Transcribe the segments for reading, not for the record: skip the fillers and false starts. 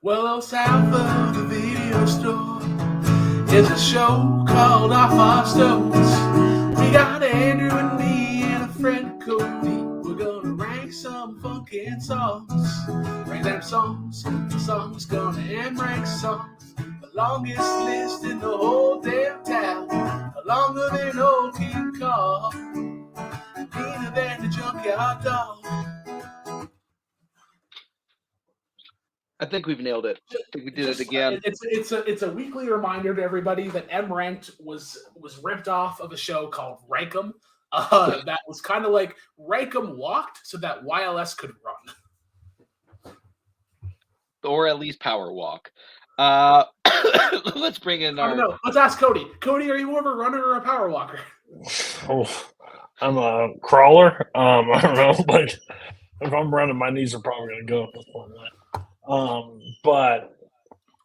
Well, south of the video store is a show called Off Our Stones. We got Andrew and me and a friend Cody. We're gonna rank some funky songs. Rank them songs. The song's gonna end rank songs. The longest list in the whole damn town. Longer than old King Kong. Meaner than the junkyard dog. I think we've nailed it. I think we did it again. It's a weekly reminder to everybody that M Ranked was ripped off of a show called Rankum. That was kind of like Rankum walked so that YLS could run, or at least power walk. Let's bring in our. I don't know. Let's ask Cody. Cody, are you more of a runner or a power walker? Oh, I'm a crawler. I don't know, but if I'm running, my knees are probably going to go at this point. But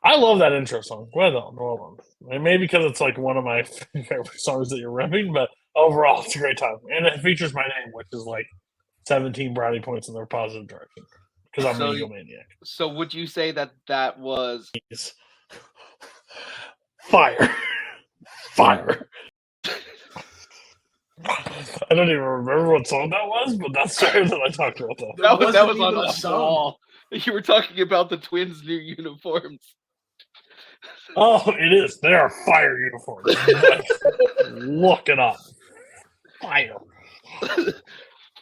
I love that intro song. Well done. Maybe because it's like one of my favorite songs that you're ripping, but overall, it's a great time. And it features my name, which is like 17 brownie points in their positive direction because I'm an egomaniac. So would you say that was fire? Fire. I don't even remember what song that was, but that's fair that I talked about that. That was on the wall. You were talking about the Twins' new uniforms. Oh, it is. They are fire uniforms. Look it up. Fire.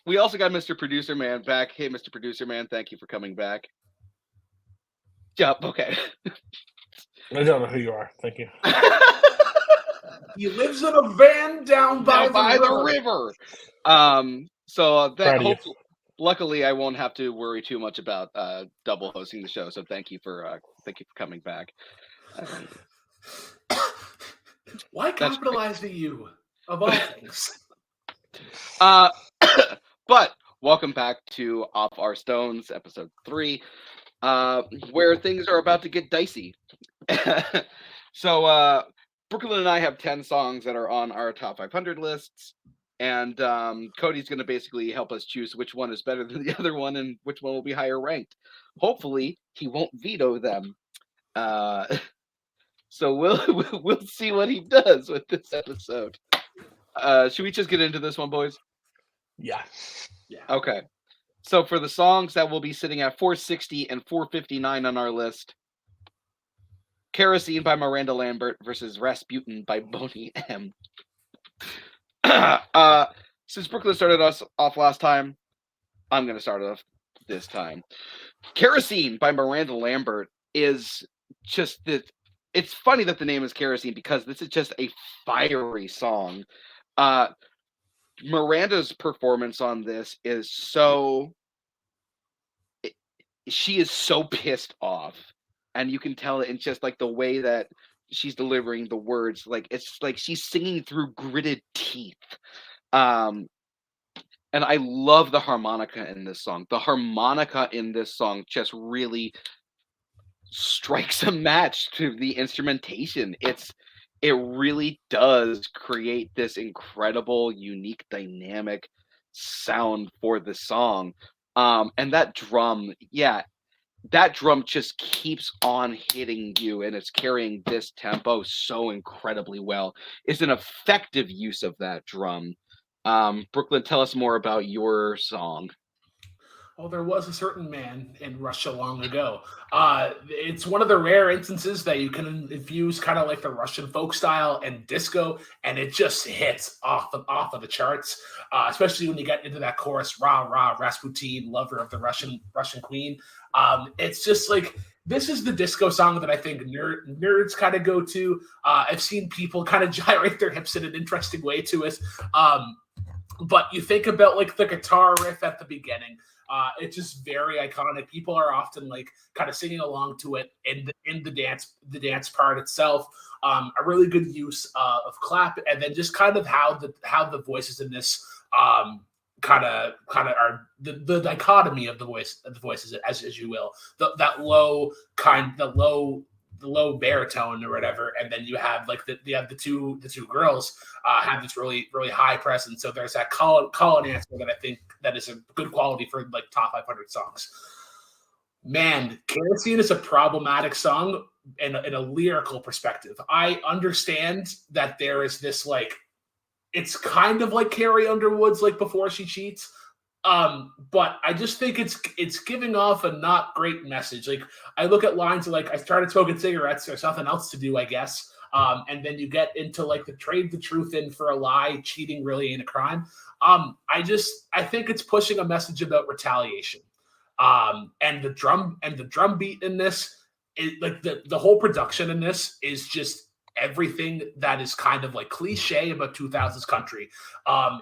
We also got Mr. Producer Man back. Hey, Mr. Producer Man, thank you for coming back. Yep, okay. I don't know who you are. Thank you. He lives in a van down by the river. So luckily, I won't have to worry too much about double hosting the show. So thank you for coming back. Why capitalize the U of all things? But welcome back to Off Our Stones, episode 3, where things are about to get dicey. So Brooklyn and I have 10 songs that are on our top 500 lists. And Cody's going to basically help us choose which one is better than the other one and which one will be higher ranked. Hopefully, he won't veto them. So we'll see what he does with this episode. Should we just get into this one, boys? Yeah. Okay. So for the songs that will be sitting at 460 and 459 on our list, Kerosene by Miranda Lambert versus Rasputin by Boney M. Since Brooklyn started us off last time, I'm going to start off this time. Kerosene by Miranda Lambert is just it's funny that the name is Kerosene because this is just a fiery song. Miranda's performance on this is she is so pissed off, and you can tell it in just like the way that she's delivering the words. Like it's like she's singing through gritted teeth. And I love the harmonica in this song. The harmonica in this song just really strikes a match to the instrumentation. It really does create this incredible, unique, dynamic sound for the song. And that drum just keeps on hitting you, and it's carrying this tempo so incredibly well. It's an effective use of that drum. Brooklyn, tell us more about your song. Oh, there was a certain man in Russia long ago. It's one of the rare instances that you can infuse kind of like the Russian folk style and disco, and it just hits off of the charts, especially when you get into that chorus, rah, rah, Rasputin, lover of the Russian queen. It's just like, this is the disco song that I think nerds kind of go to. I've seen people kind of gyrate their hips in an interesting way to it. But you think about like the guitar riff at the beginning. It's just very iconic. People are often like kind of singing along to it in the dance part itself. A really good use of clap, and then just kind of how the voices in this kind of are the dichotomy of the voices as you will. The low baritone or whatever, and then you have like the two girls have this really really high presence. So there's that call and answer that I think that is a good quality for like top 500 songs. Man, Kerosene is a problematic song in a lyrical perspective. I understand that there is this like it's kind of like Carrie Underwood's like before she cheats. But I just think it's giving off a not great message. Like I look at lines like I started smoking cigarettes, there's nothing else to do, I guess. And then you get into like the trade the truth in for a lie, cheating really ain't a crime. I think it's pushing a message about retaliation. And the drum beat in this is like the whole production in this is just everything that is kind of like cliche about 2000s country.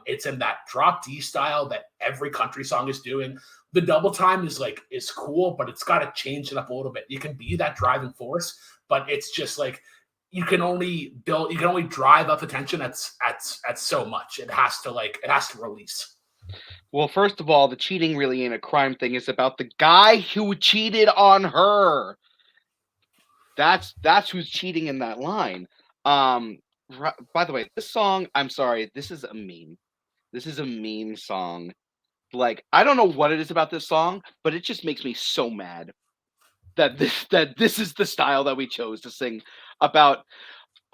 It's in that drop D style that every country song is doing. The double time is cool, but it's got to change it up a little bit. You can be that driving force, but it's just like you can only drive up the tension at so much. It has to release. Well, first of all, the cheating really ain't a crime thing. It's about the guy who cheated on her. That's who's cheating in that line. By the way, this song, I'm sorry, this is a meme. This is a meme song. Like, I don't know what it is about this song, but it just makes me so mad that this is the style that we chose to sing about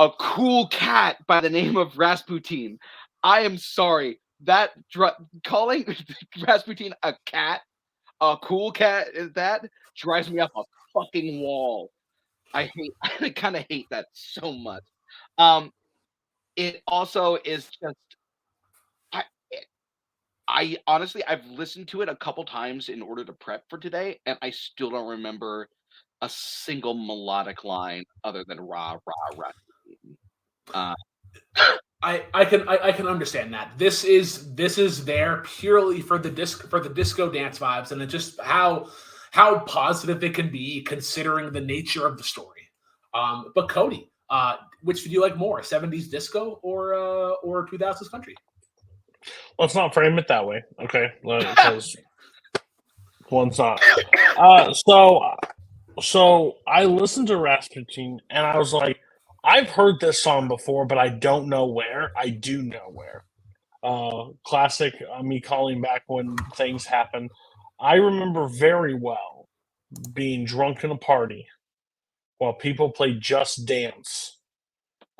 a cool cat by the name of Rasputin. I am sorry. That calling Rasputin a cat, a cool cat, that drives me up a fucking wall. I kind of hate that so much. It also is just I I honestly I've listened to it a couple times in order to prep for today, and I still don't remember a single melodic line other than rah rah rah. Uh, I can understand that. This is there purely for the disco dance vibes and it just how positive it can be considering the nature of the story. But Cody, which do you like more, 70s disco or 2000s country? Let's not frame it that way, okay? Because one's not. So I listened to Rasputin and I was like, I've heard this song before, but I don't know where. I do know where. Classic, me calling back when things happen. I remember very well being drunk in a party while people play Just Dance.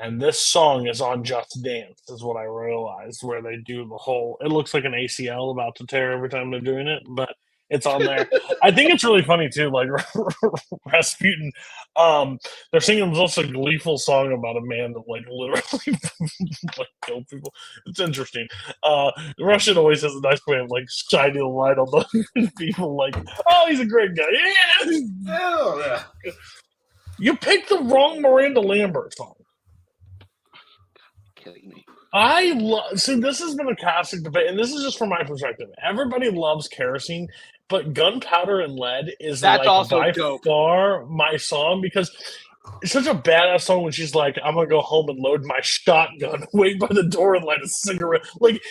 And this song is on Just Dance, is what I realized, where they do the whole. It looks like an ACL about to tear every time they're doing it, but it's on there. I think it's really funny too. Like Rasputin, they're singing this also gleeful song about a man that like literally like killed people. It's interesting. Russian always has a nice way of like shining a light on the people. Like, oh, he's a great guy. Yeah. You picked the wrong Miranda Lambert song. Killing me. I love. See, this has been a classic debate, and this is just from my perspective. Everybody loves Kerosene, but Gunpowder and Lead is That's like also by dope. far my song because it's such a badass song when she's like, "I'm gonna go home and load my shotgun, wait by the door and light a cigarette." Like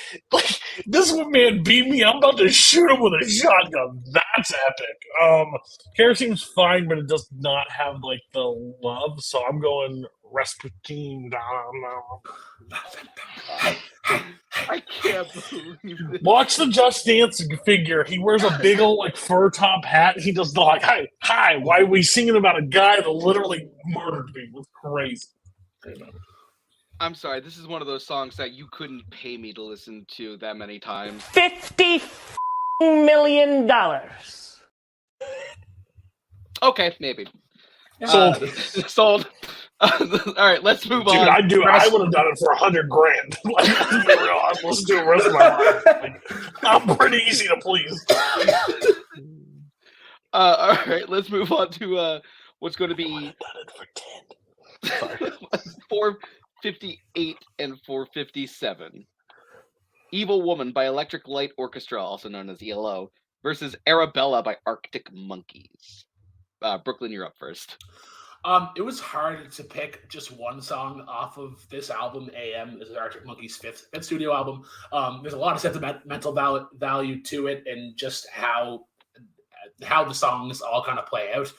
this man beat me. I'm about to shoot him with a shotgun. That's epic. Kerosene's fine, but it does not have like the love. So I'm going Rasputin. I can't believe this. Watch the Just Dance figure. He wears a big old like fur top hat. He does the like, hi, why are we singing about a guy that literally murdered people? It's crazy. I'm sorry, this is one of those songs that you couldn't pay me to listen to that many times. $50 million. Okay, maybe. Sold. Sold. All right, let's move on. I would have done it for $100,000. Like, let's be real. I'd listen to the rest of my life. Like, I'm pretty easy to please. All right, let's move on to what's going to be. I would have done it for 10. 458 and 457. Evil Woman by Electric Light Orchestra, also known as ELO, versus Arabella by Arctic Monkeys. Brooklyn, you're up first. It was hard to pick just one song off of this album. AM is Arctic Monkeys' fifth studio album. There's a lot of sentimental value to it, and just how the songs all kind of play out.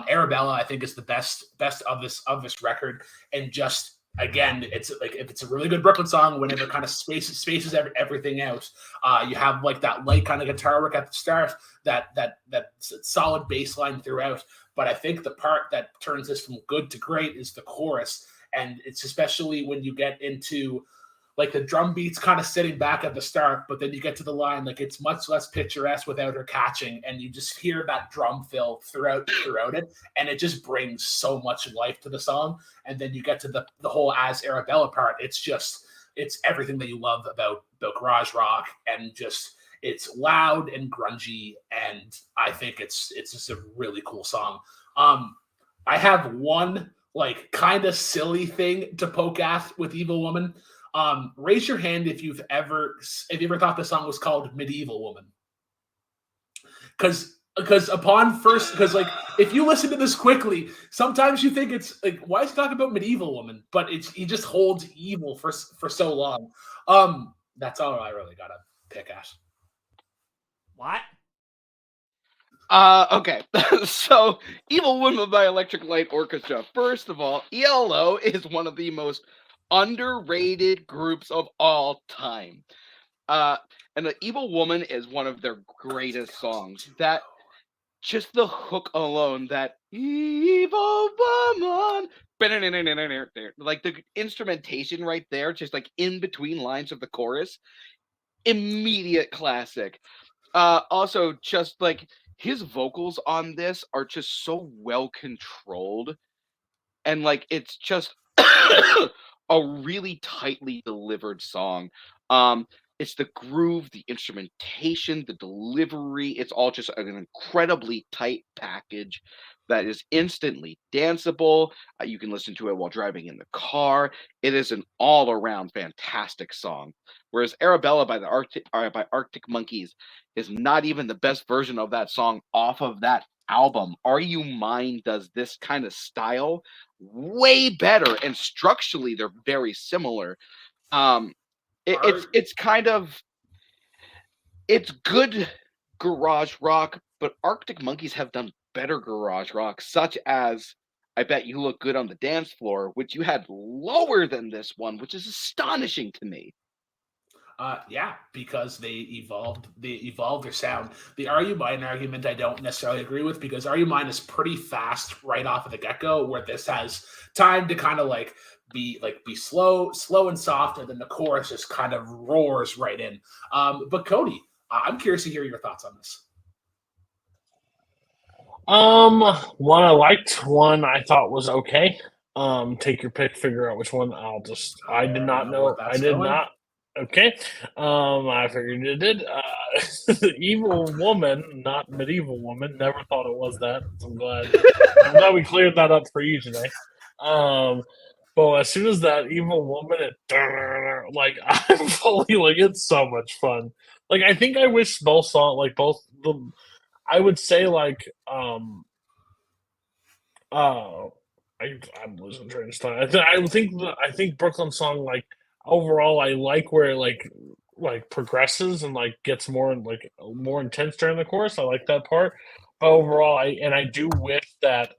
Arabella, I think, is the best of this record, and just again, it's like if it's a really good Brooklyn song, whenever it kind of spaces everything out, you have like that light kind of guitar work at the start, that solid bass line throughout. But I think the part that turns this from good to great is the chorus, and it's especially when you get into like the drum beats kind of sitting back at the start, but then you get to the line, like it's much less picturesque without her catching, and you just hear that drum fill throughout it, and it just brings so much life to the song. And then you get to the whole As Arabella part. It's everything that you love about garage rock, and just it's loud and grungy, and I think it's just a really cool song. I have one like kind of silly thing to poke at with Evil Woman. Raise your hand if you ever thought the song was called Medieval Woman. Because like if you listen to this quickly, sometimes you think it's like, why is he talking about medieval woman? But he just holds evil for so long. That's all I really gotta pick at. What? Okay. So Evil Woman by Electric Light Orchestra. First of all, ELO is one of the most underrated groups of all time. And the Evil Woman is one of their greatest songs. That just the hook alone, that Evil Woman, like the instrumentation right there, just like in between lines of the chorus, immediate classic. Also, just like his vocals on this are just so well controlled, and like it's just a really tightly delivered song. Um, it's the groove, the instrumentation, the delivery. It's all just an incredibly tight package that is instantly danceable. You can listen to it while driving in the car. It is an all-around fantastic song. Whereas Arabella by Arctic Monkeys is not even the best version of that song off of that album. Are You Mine does this kind of style way better, and structurally they're very similar. It's kind of, it's good garage rock, but Arctic Monkeys have done better garage rock, such as I Bet You Look Good on the Dance Floor, which you had lower than this one, which is astonishing to me. Yeah, because they evolved their sound. The Are You Mine argument I don't necessarily agree with, because Are You Mine is pretty fast right off of the get-go, where this has time to kind of like be slow and soft, and then the chorus just kind of roars right in. But Cody, I'm curious to hear your thoughts on this. One I liked, one I thought was okay. Take your pick, figure out which one. I did not know. I did not. Okay. I figured it did. Evil Woman, not Medieval Woman. Never thought it was that. I'm glad we cleared that up for you today. But as soon as that Evil Woman, like I'm fully like, it's so much fun. Like I think I wish both songs, like both the, I would say like I'm losing train of thought. I think Brooklyn song, like overall I like where it like progresses and like gets more more intense during the chorus. I like that part. But overall I do wish that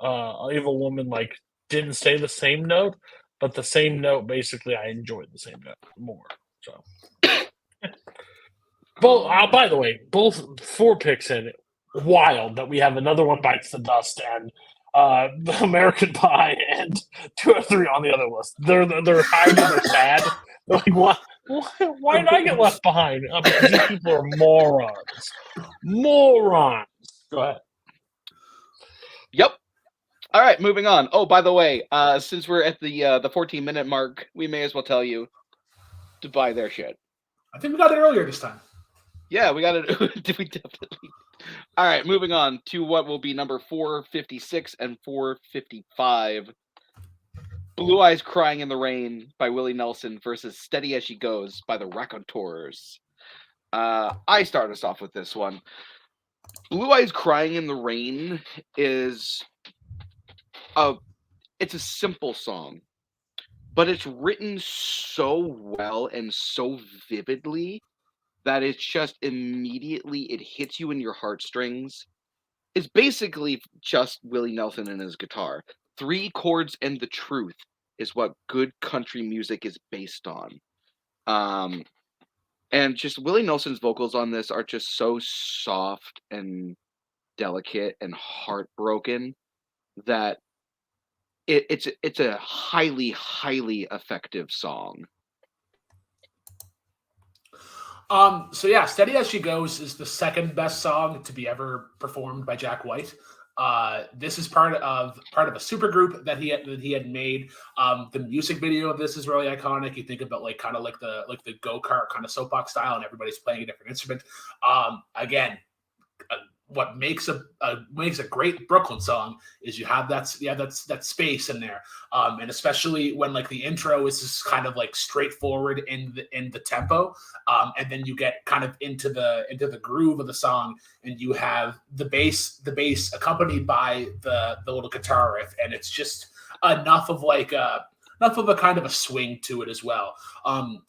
Evil Woman like didn't stay the same note, but the same note basically I enjoyed the same note more. So both by the way, both 4 picks in. Wild that we have another one bites the dust and the American Pie and 2 or 3 on the other list. They're hiding, they're sad. They're like, what? Why did I get left behind? Because these people are morons. Morons. Go ahead. Yep. All right, moving on. Oh, by the way, since we're at the 14-minute mark, we may as well tell you to buy their shit. I think we got it earlier this time. Yeah, we got it. Did we definitely? All right, moving on to what will be number 456 and 455. Blue Eyes Crying in the Rain by Willie Nelson versus Steady As She Goes by the Raconteurs. I start us off with this one. Blue Eyes Crying in the Rain is it's a simple song, but it's written so well and so vividly that it's just immediately, it hits you in your heartstrings. It's basically just Willie Nelson and his guitar. 3 chords and the truth is what good country music is based on. Um, and just Willie Nelson's vocals on this are just so soft and delicate and heartbroken that it's a highly effective song. So yeah, "Steady as She Goes" is the second best song to be ever performed by Jack White. This is part of a supergroup that he had made. The music video of this is really iconic. You think about like kind of like the go-kart kind of soapbox style, and everybody's playing a different instrument. Again, what makes a great Brooklyn song is you have that space in there, and especially when like the intro is just kind of like straightforward in the tempo, and then you get kind of into the groove of the song, and you have the bass accompanied by the little guitar riff, and it's just enough of a kind of a swing to it as well.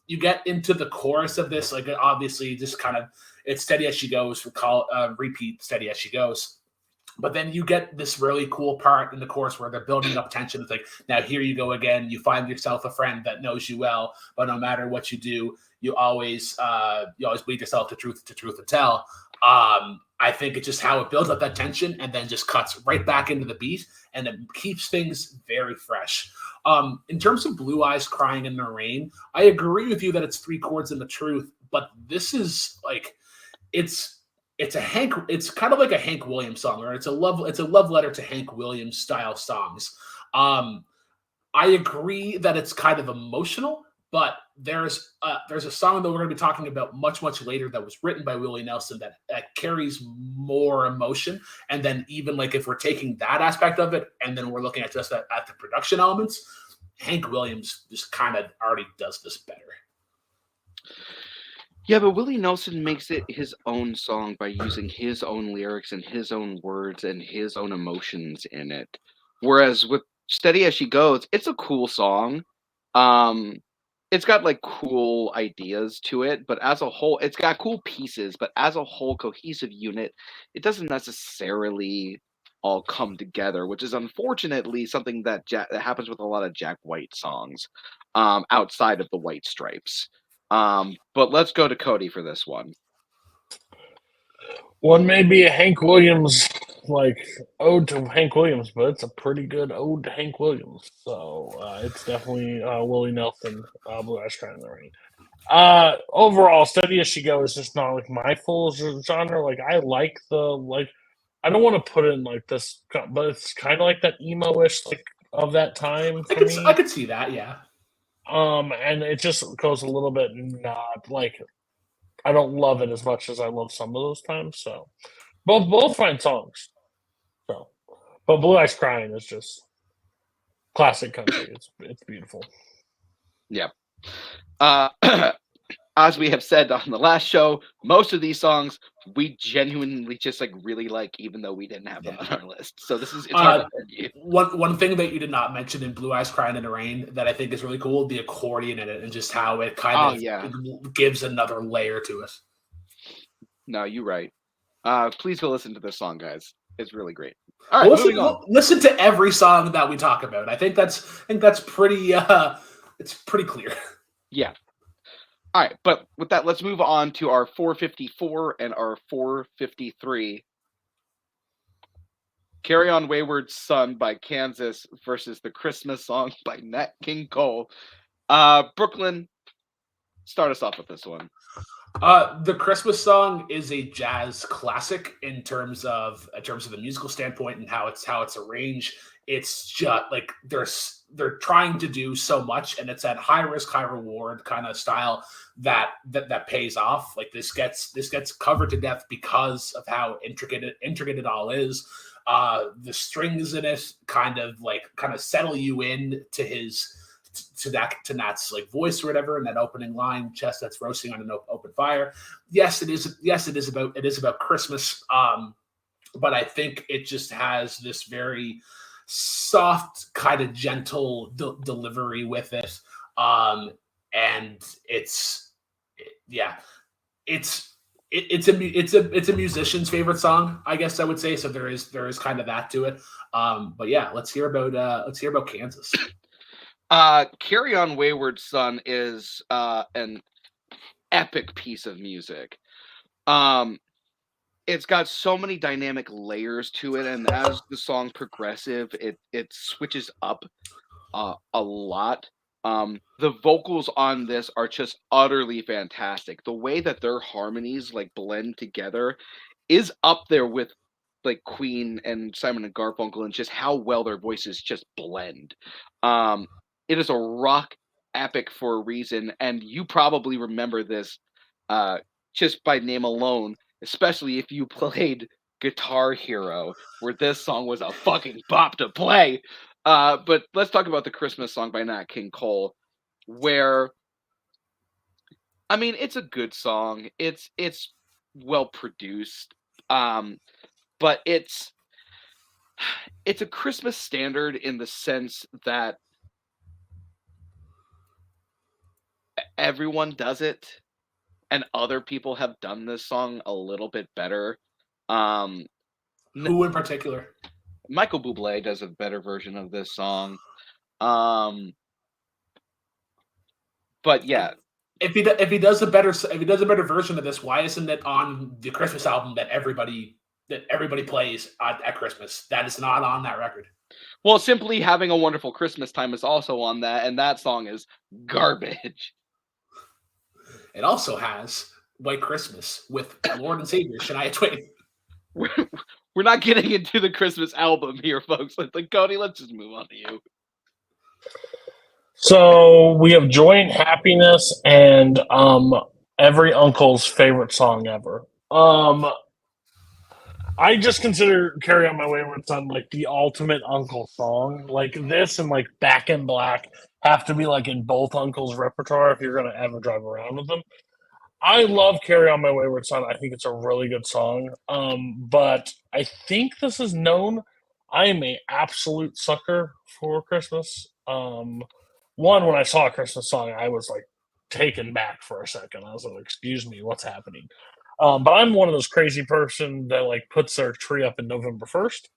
You get into the chorus of this, like obviously just kind of it's "Steady as She Goes," repeat "Steady as She Goes." But then you get this really cool part in the chorus where they're building up tension. It's like, now here you go again. You find yourself a friend that knows you well, but no matter what you do, you always bleed yourself to truth and tell. I think it's just how it builds up that tension and then just cuts right back into the beat, and it keeps things very fresh. In terms of "Blue Eyes Crying in the Rain," I agree with you that it's three chords in the truth, but this is like it's kind of like a Hank Williams song, or it's a love letter to Hank Williams style songs. I agree that it's kind of emotional, but there's a song that we're going to be talking about much later that was written by Willie Nelson that carries more emotion. And then even like if we're taking that aspect of it and then we're looking at just at the production elements, Hank Williams just kind of already does this better. Yeah, but Willie Nelson makes it his own song by using his own lyrics and his own words and his own emotions in it. Whereas with "Steady as She Goes," it's a cool song. Um, it's got like cool ideas to it, but as a whole, it's got cool pieces, but as a whole cohesive unit, it doesn't necessarily all come together, which is unfortunately something that happens with a lot of Jack White songs, outside of the White Stripes. But let's go to Cody for this one. One may be a Hank Williams like ode to Hank Williams, but it's a pretty good ode to Hank Williams. So it's definitely Willie Nelson, "Blue Eyes Crying in the Rain." Overall, "Steady as She Goes" is just not like my full genre. Like I like I don't want to put it in like this, but it's kind of like that emo-ish like of that time for me. I could see that, yeah. And it just goes a little bit not like I don't love it as much as I love some of those times. So both fine songs. So, but "Blue Eyes Crying" is just classic country. It's beautiful. Yeah. As we have said on the last show, most of these songs we genuinely just like really like, even though we didn't have them on our list. So it's hard to argue. One thing that you did not mention in "Blue Eyes Crying in the Rain" that I think is really cool, the accordion in it and just how it kind of gives another layer to it. No, you're right. Please go listen to this song, guys. It's really great. All right, moving on. Listen to every song that we talk about. I think that's pretty. It's pretty clear. Yeah. All right, but with that, let's move on to our 454 and our 453. "Carry On Wayward Son" by Kansas versus "The Christmas Song" by Nat King Cole. Brooklyn, start us off with this one. The Christmas Song is a jazz classic in terms of the musical standpoint and how it's arranged. It's just like they're trying to do so much, and it's that high risk, high reward kind of style that pays off. Like this gets covered to death because of how intricate it all is. The strings in it kind of settle you in to Nat's like voice or whatever, and that opening line, "Chest that's roasting on an open fire." Yes, it is about Christmas. But I think it just has this very soft, kind of gentle delivery with it. And it's a musician's favorite song, I guess I would say. So there is kind of that to it. But yeah, let's hear about Kansas. Carry On Wayward Son is an epic piece of music. It's got so many dynamic layers to it, and as the song progressive, it switches up a lot. The vocals on this are just utterly fantastic. The way that their harmonies like blend together is up there with like Queen and Simon and Garfunkel, and just how well their voices just blend. Um, it is a rock epic for a reason, and you probably remember this uh, just by name alone, especially if you played Guitar Hero, where this song was a fucking bop to play. But let's talk about the Christmas song by Nat King Cole, where I mean it's a good song. It's well produced. But it's a Christmas standard in the sense that everyone does it, and other people have done this song a little bit better. Um, Who in particular? Michael Bublé does a better version of this song. Um, but yeah, If he does a better version of this, why isn't it on the Christmas album that everybody plays at Christmas? That is not on that record. well, Simply Having a Wonderful Christmas Time is also on that, and that song is garbage. It also has White Christmas with Lord and Savior Shania Twain. We're not getting into the Christmas album here, folks. Like Cody, let's just move on to you. So we have Joy and Happiness and every uncle's favorite song ever. I just consider Carry On My Wayward Son like the ultimate uncle song. Like this and like Back in Black have to be like in both uncles' repertoire if you're gonna ever drive around with them. I love Carry On My Wayward Son. I think it's a really good song. But I think this is known. I am a absolute sucker for Christmas. One, when I saw a Christmas song, I was like taken back for a second. I was like, "Excuse me, what's happening?" But I'm one of those crazy person that like puts their tree up in November 1st.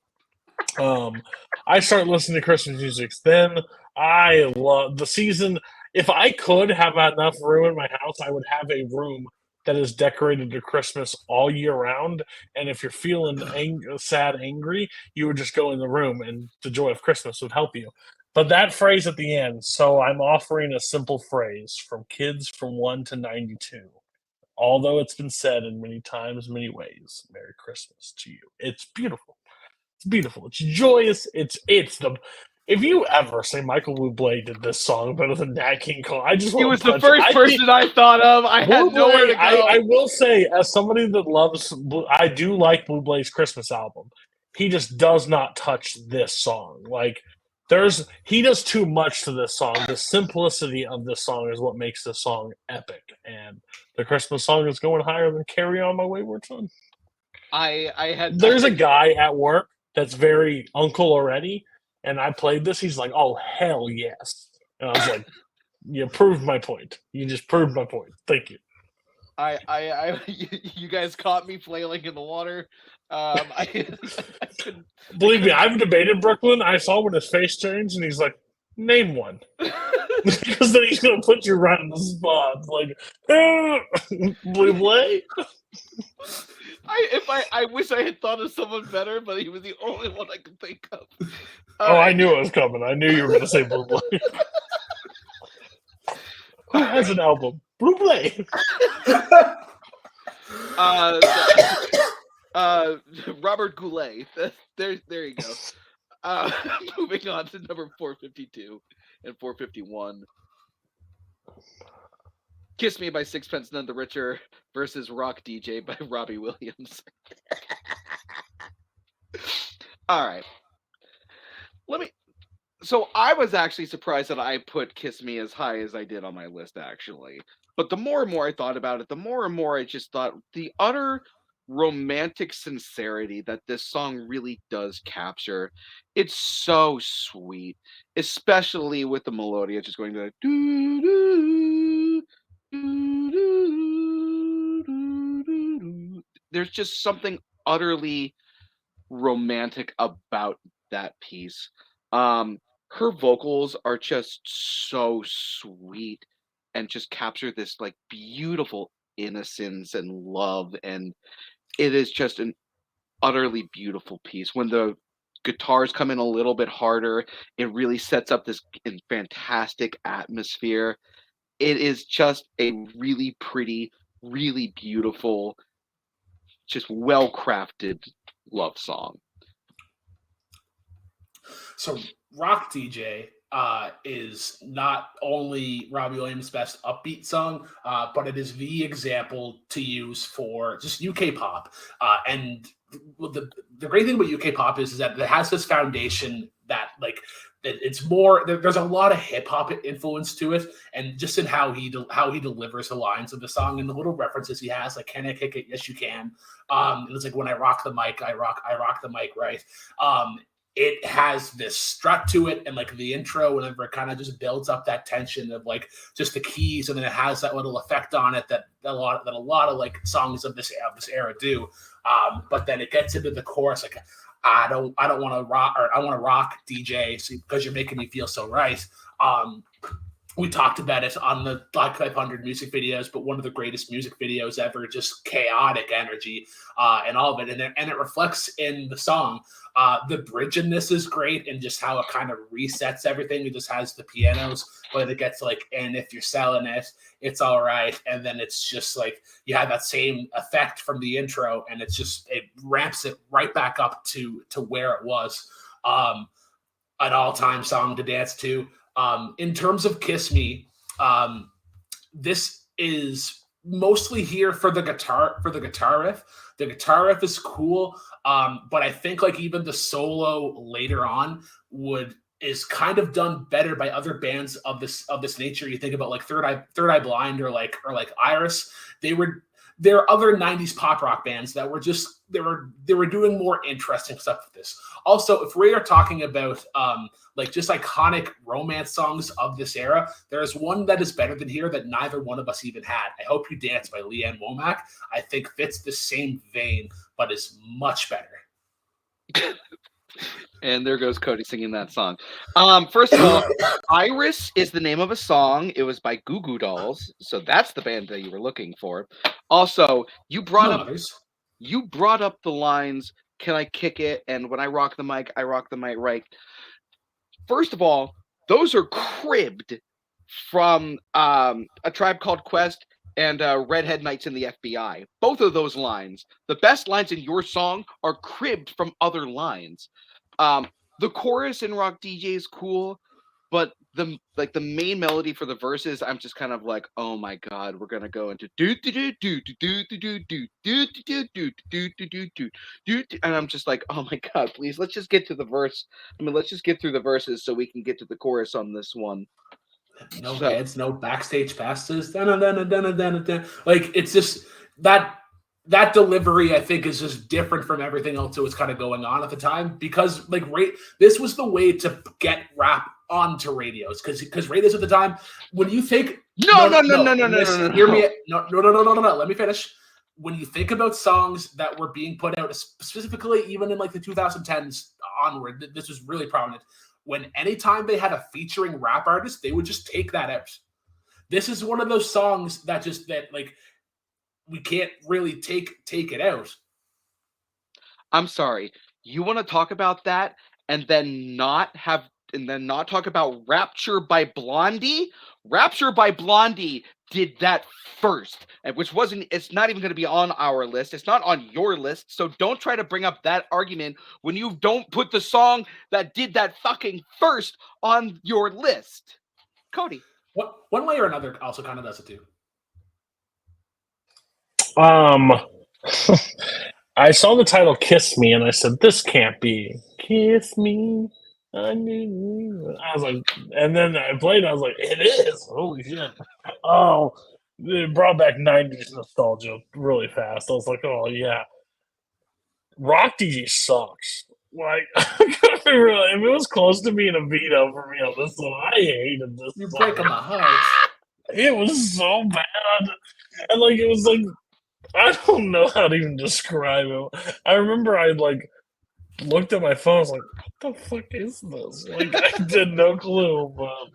I start listening to Christmas music. Then I love the season. If I could have enough room in my house, I would have a room that is decorated to Christmas all year round. And if you're feeling sad, angry, you would just go in the room, and the joy of Christmas would help you. But that phrase at the end, so I'm offering a simple phrase from kids from 1 to 92. Although it's been said in many times, many ways, Merry Christmas to you. It's beautiful. It's beautiful. It's joyous. It's the. If you ever say Michael Bublé did this song better than Nat King Cole, I just He want was to the punch first person I thought of. I had nowhere to go. I will say, as somebody that loves, I do like Bublé's Christmas album. He just does not touch this song. Like he does too much to this song. The simplicity of this song is what makes this song epic, and the Christmas song is going higher than "Carry On My Wayward Son." There's a guy at work that's very uncle already, and I played this. He's like, "Oh hell yes!" And I was like, "You proved my point. You just proved my point. Thank you." You guys caught me flailing in the water. I couldn't. Believe me, I've debated Brooklyn. I saw when his face changed, and he's like, "Name one," because then he's gonna put you right on the spot. Like, Bublé. I wish I had thought of someone better, but he was the only one I could think of. I knew it was coming. I knew you were gonna say Bublé. Who has an album? Bublé. Robert Goulet. There you go. Moving on to number 452 and 451. Kiss Me by Sixpence None the Richer versus Rock DJ by Robbie Williams. All right. So I was actually surprised that I put Kiss Me as high as I did on my list, actually. But the more and more I thought about it, the more and more I just thought the utter romantic sincerity that this song really does capture. It's so sweet, especially with the melodia just going to doo doo doo doo doo doo. There's just something utterly romantic about that piece. her vocals are just so sweet and just capture this like beautiful innocence and love, and it is just an utterly beautiful piece. When the guitars come in a little bit harder, it really sets up this fantastic atmosphere. It is just a really pretty, really beautiful, just well crafted love song. So Rock DJ is not only Robbie Williams' best upbeat song, but it is the example to use for just UK pop. And the great thing about UK pop is that it has this foundation that like that it's more there's a lot of hip hop influence to it, and just in how he delivers the lines of the song and the little references he has, like "Can I kick it? Yes, you can." And it's like when I rock the mic, I rock the mic, right? It has this strut to it, and like the intro, whenever it kind of just builds up that tension of like just the keys, and then it has that little effect on it that a lot of like songs of this era do. But then it gets into the chorus like I don't want to rock, or I want to rock DJ because you're making me feel so right. We talked about it on the Black 500 music videos, but one of the greatest music videos ever, just chaotic energy and all of it. And it reflects in the song. The bridge in this is great, and just how it kind of resets everything. It just has the pianos, but it gets like, and if you're selling it, it's all right. And then it's just like, you have that same effect from the intro, and it's just, it ramps it right back up to where it was. An all-time song to dance to. In terms of Kiss Me, this is mostly here for the guitar riff. The guitar riff is cool, but I think like even the solo later on is kind of done better by other bands of this nature. You think about like Third Eye Blind or like Iris. There are other 90s pop rock bands that were just they were doing more interesting stuff with this. Also, if we are talking about like just iconic romance songs of this era, there is one that is better than here that neither one of us even had. I Hope You Dance by Leanne Womack. I think fits the same vein, but is much better. And there goes Cody singing that song. First of all, Iris is the name of a song. It was by Goo Goo Dolls, so that's the band that you were looking for. Also, you brought up the lines, "Can I kick it?" and "When I rock the mic, I rock the mic," right? First of all, those are cribbed from A Tribe Called Quest and Redhead Knights in the FBI. Both of those lines, the best lines in your song, are cribbed from other lines. The chorus in Rock DJ is cool, but the main melody for the verses, I'm just kind of like, oh my god, we're gonna go into do do do do do do do do do do do do do do do, and I'm just like, oh my god, please, let's just get to the verse. I mean, let's just get through the verses so we can get to the chorus on this one. No heads, no backstage passes. Like it's just that delivery, I think, is just different from everything else that was kind of going on at the time, because like this was the way to get rap onto radios, because radios at the time, when you think no, hear me, no, let me finish. When you think about songs that were being put out, specifically even in like the 2010s onward, this was really prominent. When anytime they had a featuring rap artist, they would just take that out. This is one of those songs that like we can't really take it out. I'm sorry. You want to talk about that and then not talk about Rapture by Blondie? Rapture by Blondie did that first, it's not even going to be on our list. It's not on your list. So don't try to bring up that argument when you don't put the song that did that fucking first on your list. Cody. One way or another also kind of does it too. I saw the title "Kiss Me" and I said, "This can't be Kiss Me." I was like, and then I played. And I was like, "It is! Holy shit!" Oh, it brought back '90s nostalgia really fast. I was like, "Oh yeah." Rock DJ sucks. Like, if it was close to being a veto for me on this one, I hated this. You're breaking my heart. It was so bad, and like it was like, I don't know how to even describe it. I remember looked at my phone. I was like, "What the fuck is this?" Like, I did no clue. But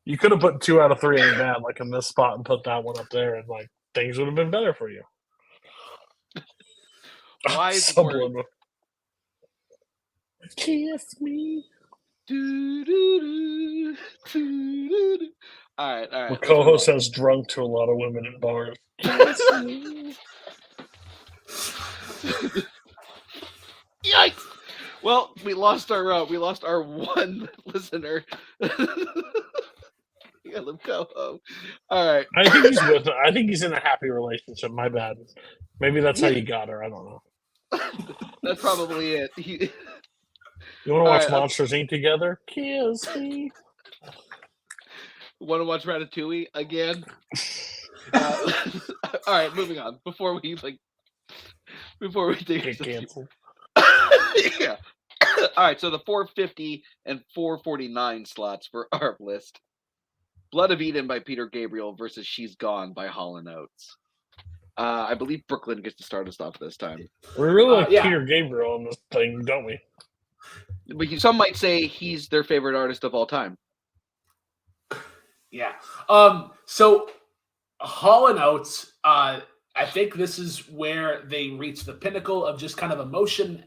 you could have put 2 out of 3 ain't bad, like in this spot, and put that one up there, and like things would have been better for you. Wise words. Subliminal. Kiss me. Doo-doo-doo, doo-doo-doo. All right. My let's co-host move on. has drunk to a lot of women in bars. Kiss me. Yikes! Well, we lost our one listener. Yeah, let's go home. All right. I think he's with her. I think he's in a happy relationship. My bad. Maybe that's how Yeah. you got her. I don't know. That's probably it. You want to watch Alright, Monsters Inc. together? Kiss me. Want to watch Ratatouille again? All right, moving on. Before we take Get canceled. yeah. All right, so the 450 and 449 slots for our list. Blood of Eden by Peter Gabriel versus She's Gone by Hall & Oates. I believe Brooklyn gets to start us off this time. We really like yeah. Peter Gabriel in this thing, don't we? But some might say he's their favorite artist of all time. Yeah. So Hall and Oates, I think this is where they reach the pinnacle of just kind of emotion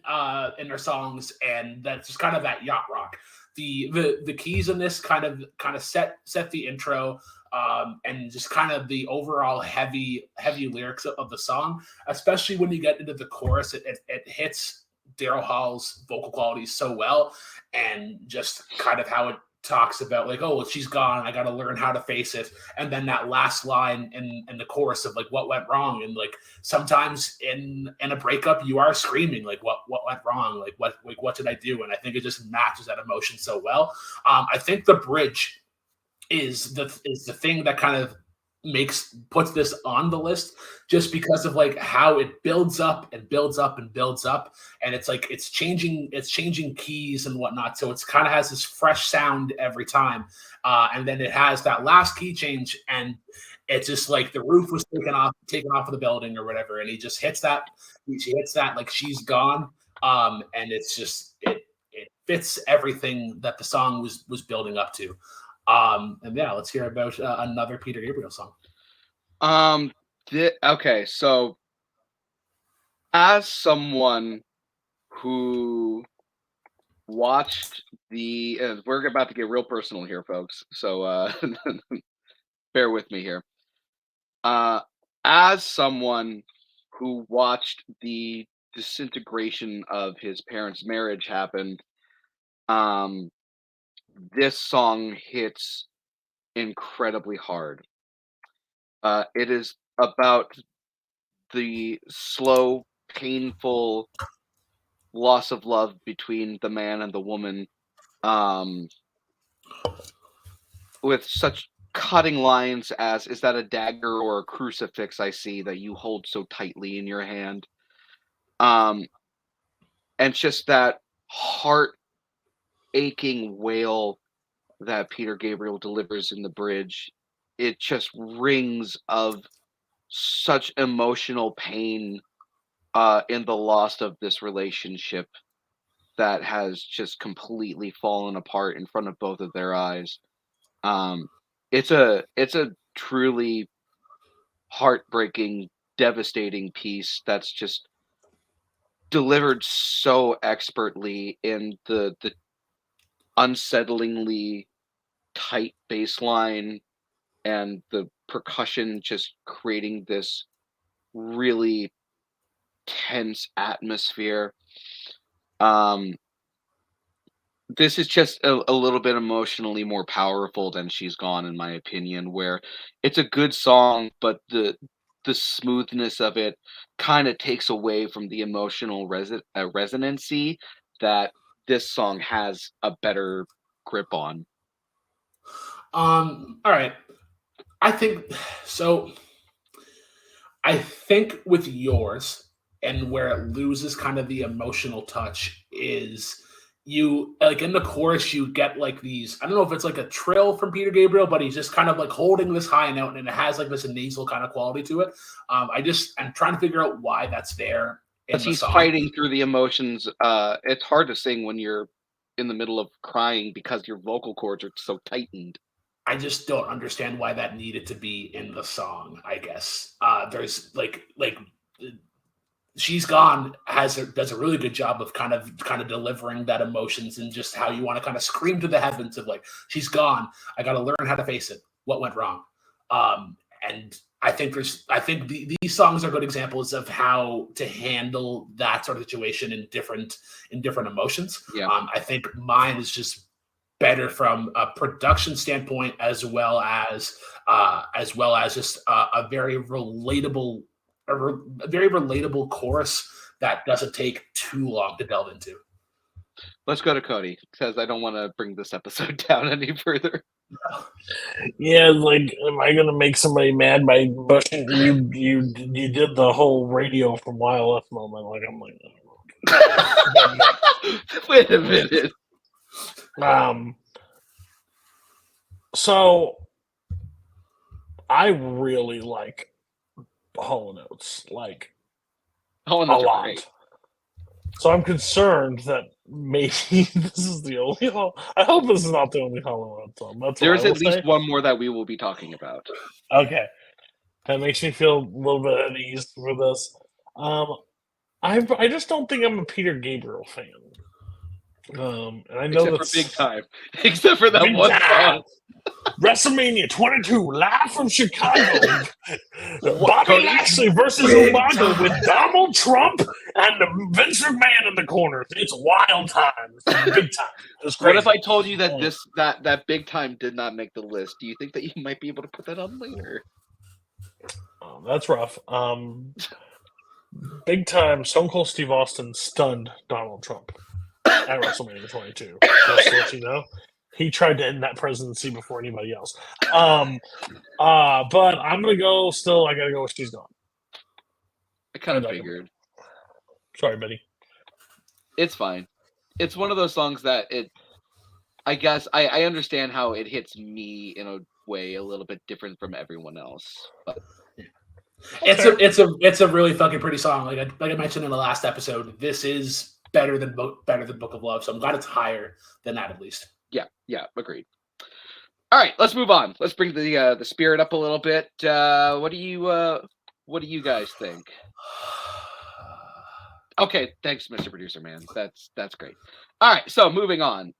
in their songs, and that's just kind of that yacht rock. The keys in this kind of set the intro, and just kind of the overall heavy lyrics of the song, especially when you get into the chorus. It hits Daryl Hall's vocal qualities so well, and just kind of how it talks about like, oh, she's gone, I got to learn how to face it, and then that last line in the chorus of like what went wrong, and like sometimes in a breakup you are screaming like what went wrong, like what did I do, and I think it just matches that emotion so well. I think the bridge is the thing that kind of puts this on the list, just because of like how it builds up and builds up and builds up, and it's like it's changing keys and whatnot, so it's kind of has this fresh sound every time, and then it has that last key change, and it's just like the roof was taken off of the building or whatever, and he hits that like she's gone, and it's just it fits everything that the song was building up to. And yeah, let's hear about another Peter Gabriel song. Okay, so as someone who watched we're about to get real personal here, folks, so bear with me here. As someone who watched the disintegration of his parents' marriage happen, this song hits incredibly hard. It is about the slow, painful loss of love between the man and the woman, with such cutting lines as, "Is that a dagger or a crucifix I see that you hold so tightly in your hand?" And just that heart aching wail that Peter Gabriel delivers in the bridge, it just rings of such emotional pain in the loss of this relationship that has just completely fallen apart in front of both of their eyes. It's a truly heartbreaking, devastating piece that's just delivered so expertly in the unsettlingly tight bass line and the percussion, just creating this really tense atmosphere. This is just a little bit emotionally more powerful than She's Gone, in my opinion, where it's a good song, but the smoothness of it kind of takes away from the emotional resonancy that this song has a better grip on. All right. I think so. I think with yours, and where it loses kind of the emotional touch, is you like in the chorus you get like these, I don't know if it's like a trill from Peter Gabriel, but he's just kind of like holding this high note, and it has like this nasal kind of quality to it. I'm trying to figure out why that's there. in As the he's song. fighting through the emotions, it's hard to sing when you're in the middle of crying because your vocal cords are so tightened. I just don't understand why that needed to be in the song. I guess there's like She's Gone does a really good job of kind of delivering that emotions and just how you want to kind of scream to the heavens of like, she's gone. I got to learn how to face it. What went wrong? And I think these songs are good examples of how to handle that sort of situation in different emotions. Yeah. I think mine is just better from a production standpoint as well as just a very relatable chorus that doesn't take too long to delve into. Let's go to Cody because I don't want to bring this episode down any further. Yeah, like, am I gonna make somebody mad by pushing you did the whole radio from YLF moment? Like, I'm like, Wait a minute. So I really like Hall & Oates, like Oh, a lot. So I'm concerned that maybe this is the only I hope this is not the only Hall & Oates song. That's There's at least say. one more that we will be talking about. Okay. That makes me feel a little bit at ease for this. I just don't think I'm a Peter Gabriel fan. And I know Except that's for Big Time. Except for that Big one Time. song. WrestleMania 22, live from Chicago. Bobby Cody? Lashley versus Big Umaga time. with Donald Trump and Vince McMahon in the corners. It's wild times. Big time. It's crazy. What if I told you that that Big Time did not make the list? Do you think that you might be able to put that on later? Oh, that's rough. Big Time, Stone Cold Steve Austin stunned Donald Trump at WrestleMania 22. Just to let you know. He tried to end that presidency before anybody else. But I'm gonna go. Still, I gotta go with She's Gone. I kind of figured. Sorry, Betty. It's fine. It's one of those songs that I guess I understand how it hits me in a way a little bit different from everyone else. But it's a really fucking pretty song. Like I mentioned in the last episode, this is better than Book of Love. So I'm glad it's higher than that at least. Yeah, agreed. All right, let's move on. Let's bring the spirit up a little bit. What do you guys think? Okay, thanks, Mr. Producer Man. That's great. All right, so moving on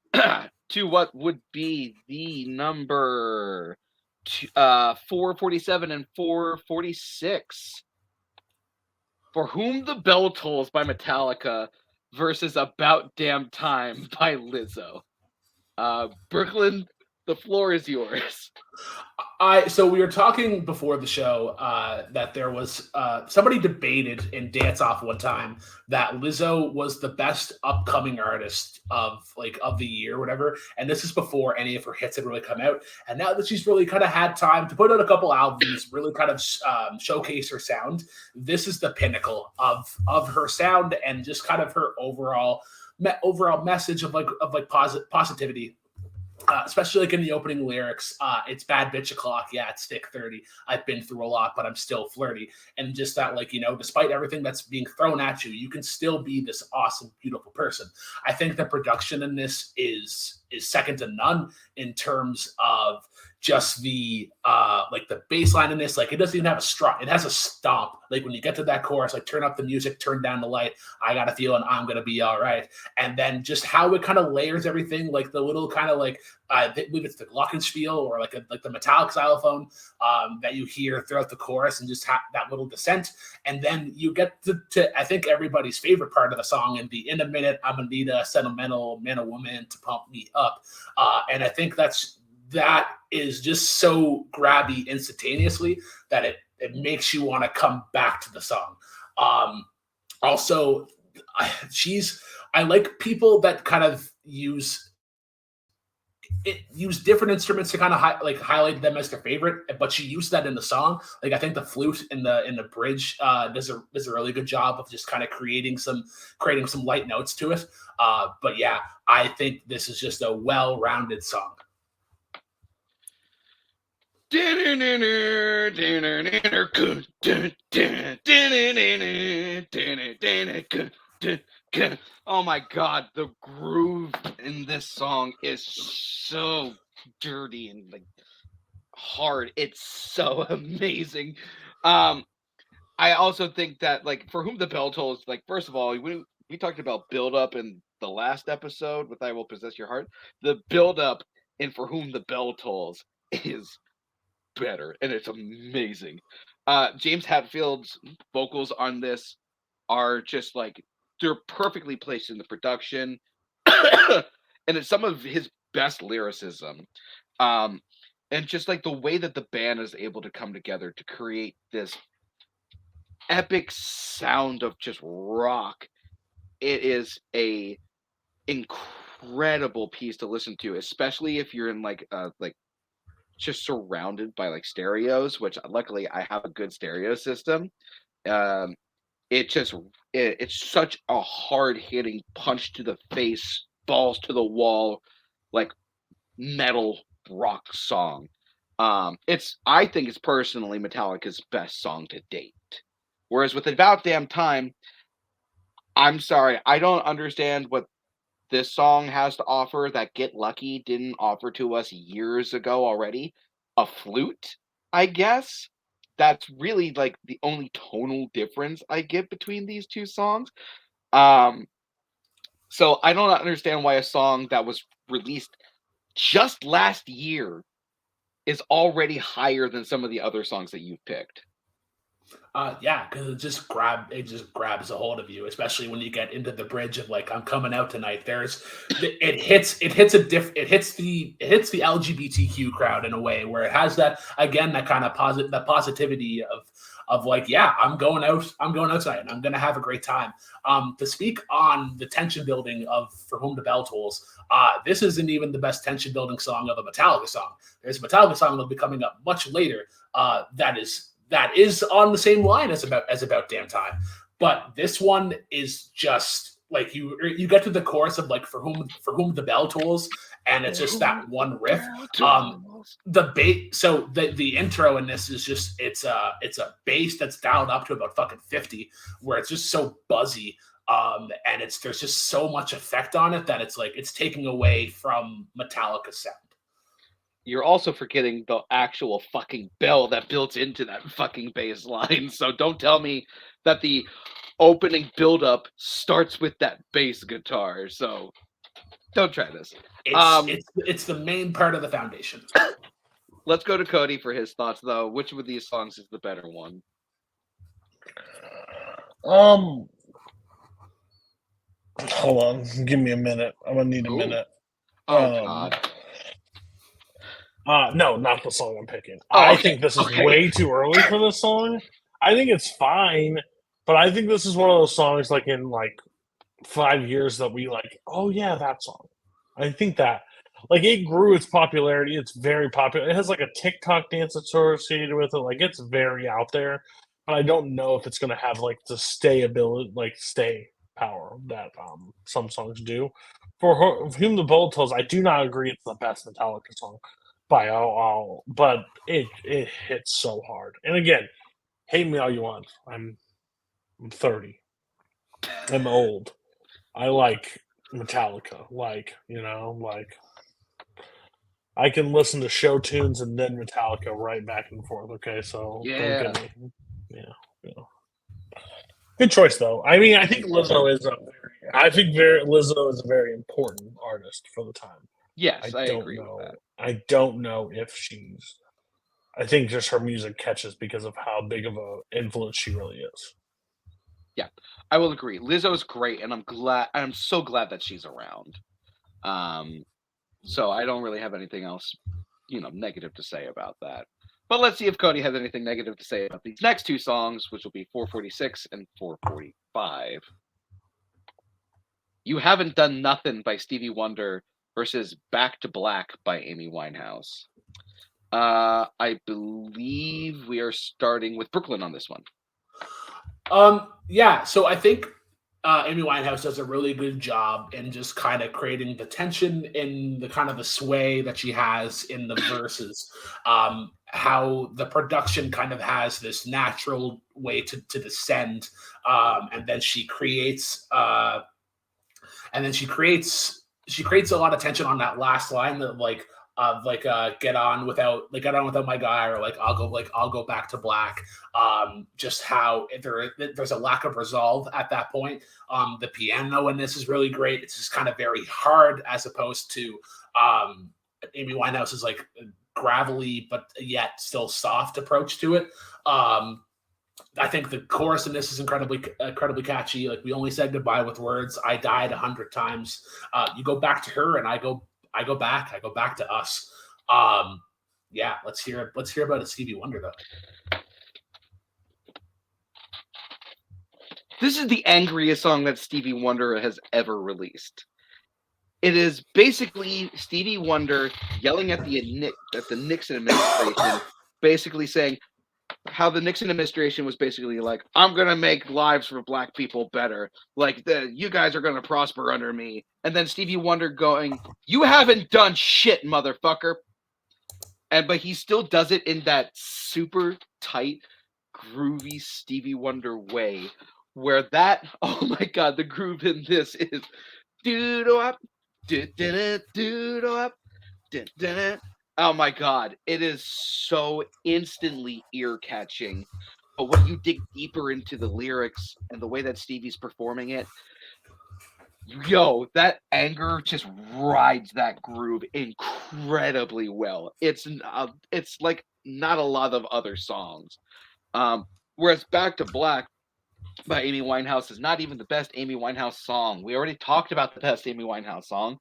to what would be the number 447 and 446. For Whom the Bell Tolls by Metallica versus About Damn Time by Lizzo. Brooklyn, the floor is yours. So we were talking before the show that there was somebody debated in Dance Off one time that Lizzo was the best upcoming artist of the year or whatever, and this is before any of her hits had really come out. And now that she's really kind of had time to put out a couple albums, really kind of showcase her sound, this is the pinnacle of her sound and just kind of her overall message of positivity. Especially like in the opening lyrics, it's bad bitch o'clock. Yeah, it's stick 30. I've been through a lot, but I'm still flirty. And just that, despite everything that's being thrown at you, you can still be this awesome, beautiful person. I think the production in this is second to none in terms of just the the bass line in this. Like, it doesn't even have a strut. It has a stomp. Like, when you get to that chorus, like, turn up the music, turn down the light. I got a feeling I'm going to be all right. And then just how it kind of layers everything, like the little kind of I believe it's the glockenspiel or like the metallic xylophone that you hear throughout the chorus, and just that little descent. And then you get to I think everybody's favorite part of the song, and in a minute, I'm going to need a sentimental man or woman to pump me up. And I think that is just so grabby instantaneously that it makes you want to come back to the song. Also, I like people that kind of use different instruments to kind of highlight them as their favorite, but she used that in the song. Like, I think the flute in the bridge does a really good job of just kind of creating some light notes to it. But yeah, I think this is just a well-rounded song. Oh my god, the groove in this song is so dirty and like hard. It's so amazing. I also think that like For Whom the Bell Tolls, like first of all, we talked about build up in the last episode with I Will Possess Your Heart. The build up in For Whom the Bell Tolls is better and it's amazing. James Hetfield's vocals on this are just like they're perfectly placed in the production. And it's some of his best lyricism. Um and just like the way that the band is able to come together to create this epic sound of just rock. It is a incredible piece to listen to, especially if you're in like just surrounded by like stereos, which luckily I have a good stereo system. Um, it just it's such a hard hitting punch to the face, balls to the wall, like metal rock song. It's I think it's personally Metallica's best song to date. Whereas with About Damn Time, I'm sorry, I don't understand what this song has to offer that Get Lucky didn't offer to us years ago already. A flute, I guess. That's really like the only tonal difference I get between these two songs. Um, so I don't understand why a song that was released just last year is already higher than some of the other songs that you've picked. Yeah, because it just grabs a hold of you, especially when you get into the bridge of like I'm coming out tonight. It hits the LGBTQ crowd in a way where it has that again that kind of positivity of like yeah I'm going out tonight and I'm gonna have a great time. To speak on the tension building of For Whom the Bell Tolls, this isn't even the best tension building song of a Metallica song. There's a Metallica song that'll be coming up much later. That is on the same line as about damn time, but this one is just like you get to the chorus of like for whom the bell tolls, and it's just that one riff. The intro in this is just it's a bass that's dialed up to about fucking 50, where it's just so buzzy. And there's just so much effect on it that it's like it's taking away from Metallica's sound. You're also forgetting the actual fucking bell that built into that fucking bass line. So don't tell me that the opening build-up starts with that bass guitar. So don't try this. It's the main part of the foundation. Let's go to Cody for his thoughts, though. Which of these songs is the better one? Hold on, give me a minute. I'm gonna need a minute. God. No, not the song I'm picking. Oh, I okay. think this is way too early for this song. I think it's fine, but I think this is one of those songs like in like 5 years that we like, oh yeah, that song. I think that like it grew its popularity. It's very popular. It has like a TikTok dance that's associated with it. Like it's very out there, but I don't know if it's gonna have like the stay power that some songs do. For Whom the Bell Tolls, I do not agree it's the best Metallica song by all, but it hits so hard. And again, hate me all you want. I'm 30. I'm old. I like Metallica. Like, like I can listen to show tunes and then Metallica right back and forth. Okay, so Yeah. don't get me. Yeah. Good choice though. I mean, I think Lizzo is Lizzo is a very important artist for the time. Yes, I don't agree know. with that. I don't know if she's. I think just her music catches because of how big of an influence she really is. Yeah, I will agree. Lizzo's great, and I'm so glad that she's around. So I don't really have anything else, negative to say about that. But let's see if Cody has anything negative to say about these next two songs, which will be 446 and 445. You Haven't Done Nothing by Stevie Wonder versus Back to Black by Amy Winehouse. I believe we are starting with Brooklyn on this one. Yeah, so I think Amy Winehouse does a really good job in just kind of creating the tension in the kind of the sway that she has in the verses. How the production kind of has this natural way to descend, and then she creates and then she creates a lot of tension on that last line that get on without my guy, or I'll go back to black. Just how there's a lack of resolve at that point. The piano in this is really great. It's just kind of very hard, as opposed to Amy Winehouse's like gravelly but yet still soft approach to it. I think the chorus in this is incredibly catchy. Like, we only said goodbye with words. I died 100 times. You go back to her, and I go back to us. Yeah, let's hear about a Stevie Wonder though. This is the angriest song that Stevie Wonder has ever released. It is basically Stevie Wonder yelling at the Nixon administration, basically saying how the Nixon administration was basically like, I'm going to make lives for black people better. Like, you guys are going to prosper under me. And then Stevie Wonder going, you haven't done shit, motherfucker. But he still does it in that super tight, groovy Stevie Wonder way, where oh my God, the groove in this is do-do-up, do-do-do-do-up, do-do-do. Oh my God, it is so instantly ear-catching. But when you dig deeper into the lyrics and the way that Stevie's performing it, that anger just rides that groove incredibly well. It's like not a lot of other songs. Whereas Back to Black by Amy Winehouse is not even the best Amy Winehouse song. We already talked about the best Amy Winehouse song,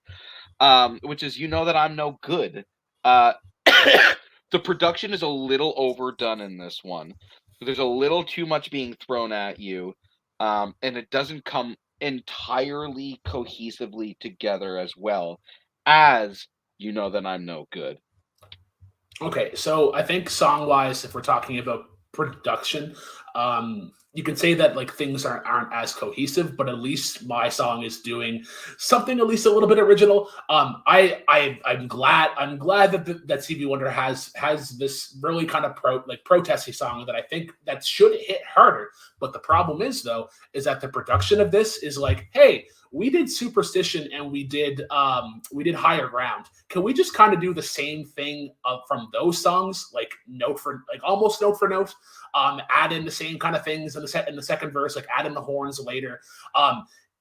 which is You Know That I'm No Good. The production is a little overdone in this one. There's a little too much being thrown at you, and it doesn't come entirely cohesively together as well as You Know That I'm No Good. Okay, so I think song-wise, if we're talking about production, you can say that like things aren't as cohesive, but at least my song is doing something at least a little bit original. I'm glad that Stevie Wonder has this really kind of protesty song that I think that should hit harder. But the problem is that the production of this is like, hey, we did Superstition and we did Higher Ground. Can we just kind of do the same thing from those songs, like almost note for note? Add in the same kind of things in the second verse, like add in the horns later.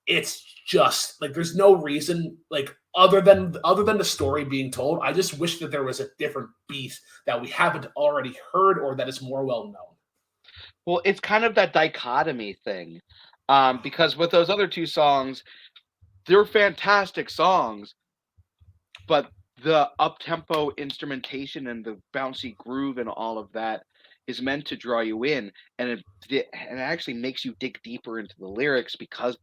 It's just like there's no reason, like other than the story being told. I just wish that there was a different beat that we haven't already heard or that is more well known. Well, it's kind of that dichotomy thing, because with those other two songs, they're fantastic songs, but the up-tempo instrumentation and the bouncy groove and all of that is meant to draw you in, and it actually makes you dig deeper into the lyrics because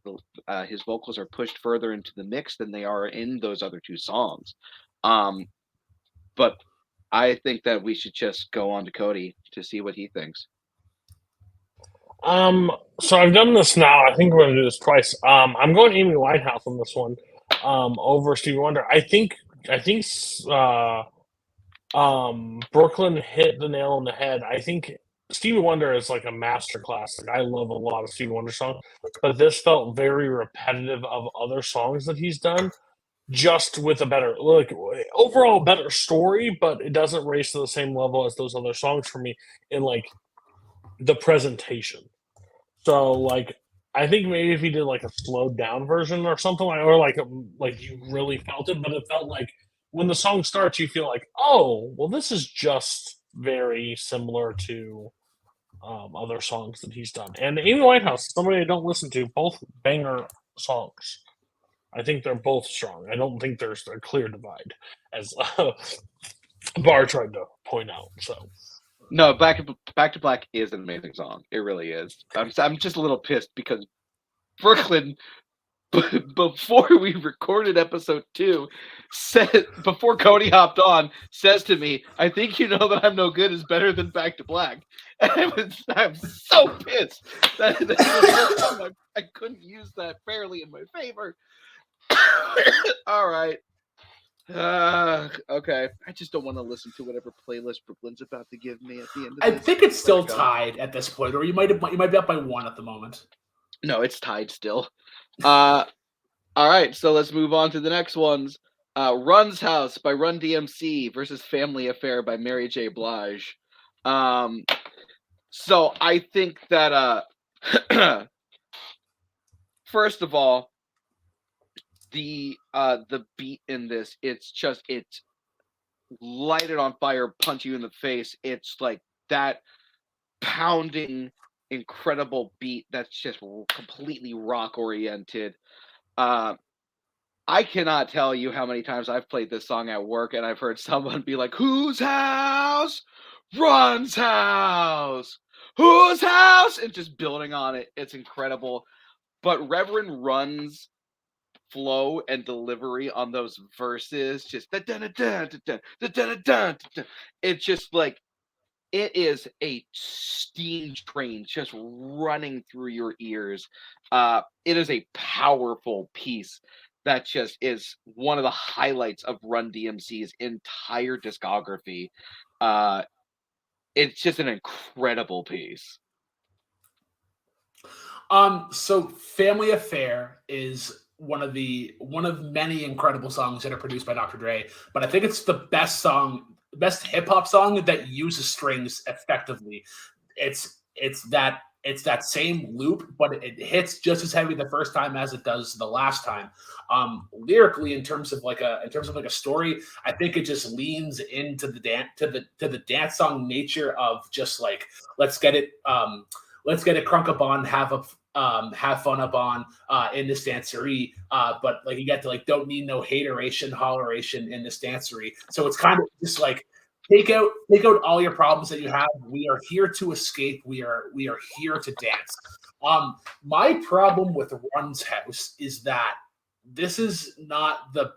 his vocals are pushed further into the mix than they are in those other two songs. But I think that we should just go on to Cody to see what he thinks. So I've done this now. I think we're going to do this twice. I'm going Amy Winehouse on this one, over Stevie Wonder. I think Brooklyn hit the nail on the head. I think Stevie Wonder is like a masterclass. Like, I love a lot of Stevie Wonder songs, but this felt very repetitive of other songs that he's done, just with a better, like, overall better story, but it doesn't raise to the same level as those other songs for me in like the presentation. So like, I think maybe if he did like a slowed down version or something, or like you really felt it, but it felt like when the song starts, you feel like, oh, well, this is just very similar to other songs that he's done. And Amy Winehouse, somebody I don't listen to, both banger songs. I think they're both strong. I don't think there's a clear divide, as Bar tried to point out. So. No, Back to Black is an amazing song. It really is. I'm just a little pissed because Brooklyn, before we recorded episode 2, said, before Cody hopped on, says to me, I think You Know That I'm No Good is better than Back to Black. And I'm so pissed that I couldn't use that fairly in my favor. All right. Okay. I just don't want to listen to whatever playlist Brooklyn's about to give me at the end of I this. think it's still tied at this point, or you might be up by 1 at the moment. No, it's tied still. I All right, so let's move on to the next ones. Run's House by Run DMC versus Family Affair by Mary J. Blige. So I think that first of all, the beat in this, it's light it on fire, punch you in the face. It's like that pounding, incredible beat that's just completely rock oriented. I cannot tell you how many times I've played this song at work and I've heard someone be like, "Whose house? Run's house. Whose house?" And just building on it. It's incredible. But Reverend Run's flow and delivery on those verses, just it's just like it is a steam train just running through your ears. It is a powerful piece that just is one of the highlights of Run DMC's entire discography. It's just an incredible piece. So Family Affair is one of many incredible songs that are produced by Dr. Dre, but I think it's the best hip hop song that uses strings effectively. It's that same loop, but it hits just as heavy the first time as it does the last time. Lyrically, in terms of like a story, I think it just leans into the dance song nature of just like let's get it crunk up on, have fun up on in this dancery, but like you get to like don't need no hateration, holleration in this dancery. So it's kind of just like take out all your problems that you have. We are here to escape. We are here to dance. My problem with Run's House is that this is not the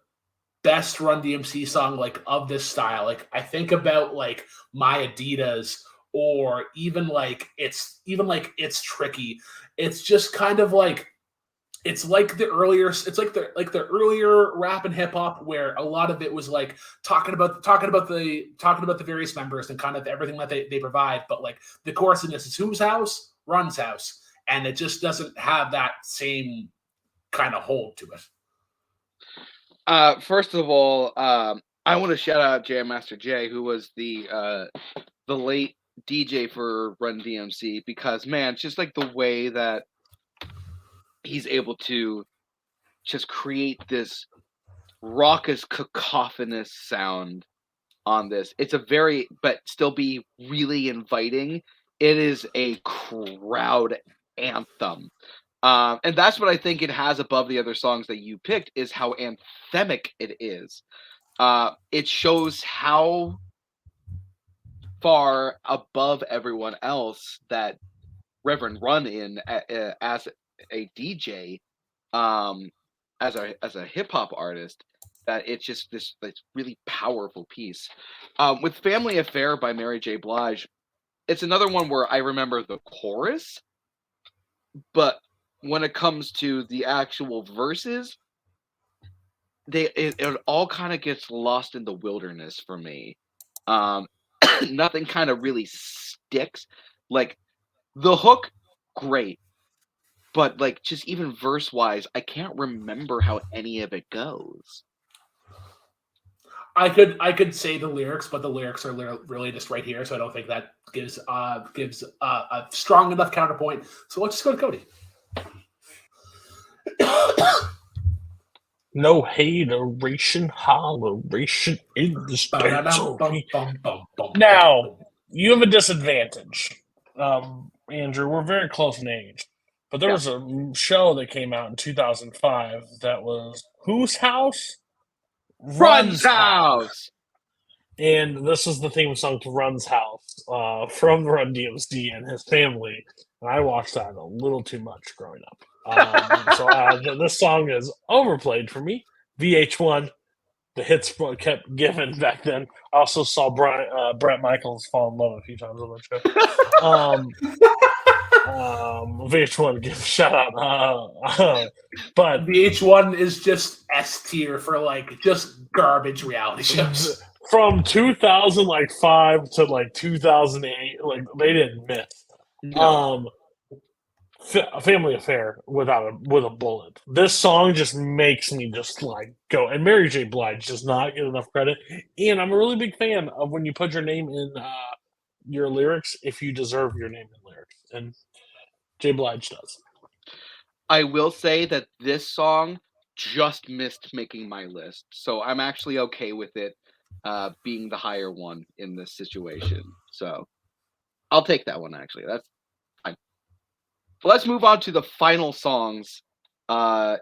best Run DMC song like of this style. Like I think about like My Adidas, or even like it's Tricky. It's just kind of like it's like the earlier rap and hip hop where a lot of it was like talking about the various members and kind of everything that they provide, but like the chorus in this is whose house? Run's house, and it just doesn't have that same kind of hold to it. First of all, I want to shout out Jam Master Jay, who was the late DJ for Run DMC, because man, just like the way that he's able to just create this raucous, cacophonous sound on this. It's but still be really inviting. It is a crowd anthem. And that's what I think it has above the other songs that you picked, is how anthemic it is. It shows how far above everyone else that Reverend Run as a DJ, as a hip hop artist, that it's just this really powerful piece. With Family Affair by Mary J. Blige, it's another one where I remember the chorus, but when it comes to the actual verses, it all kind of gets lost in the wilderness for me. Nothing kind of really sticks. Like the hook, great, but like just even verse wise, I can't remember how any of it goes. I could say the lyrics, but the lyrics are really just right here, so I don't think that gives a strong enough counterpoint. So let's just go to Cody. No hateration, holleration in the dancery. Now, you have a disadvantage. Andrew, we're very close in age. But there was a show that came out in 2005 that was Whose House? Run's House! And this is the theme song to Run's House from Run DMC and his family. And I watched that a little too much growing up. So this song is overplayed for me. VH1, the hits kept giving back then. I also saw Brett Michaels fall in love a few times on that show. VH1, give a shout out. But VH1 is just S tier for like just garbage reality shows. From 2005 to like 2008, like they didn't miss. No. a family affair with a bullet. This song just makes me just like go. And Mary J. Blige does not get enough credit. And I'm a really big fan of when you put your name in your lyrics if you deserve your name in lyrics, and J. Blige does. I will say that this song just missed making my list, so I'm actually okay with it being the higher one in this situation. So I'll take that one. Actually, that's fine. Let's move on to the final songs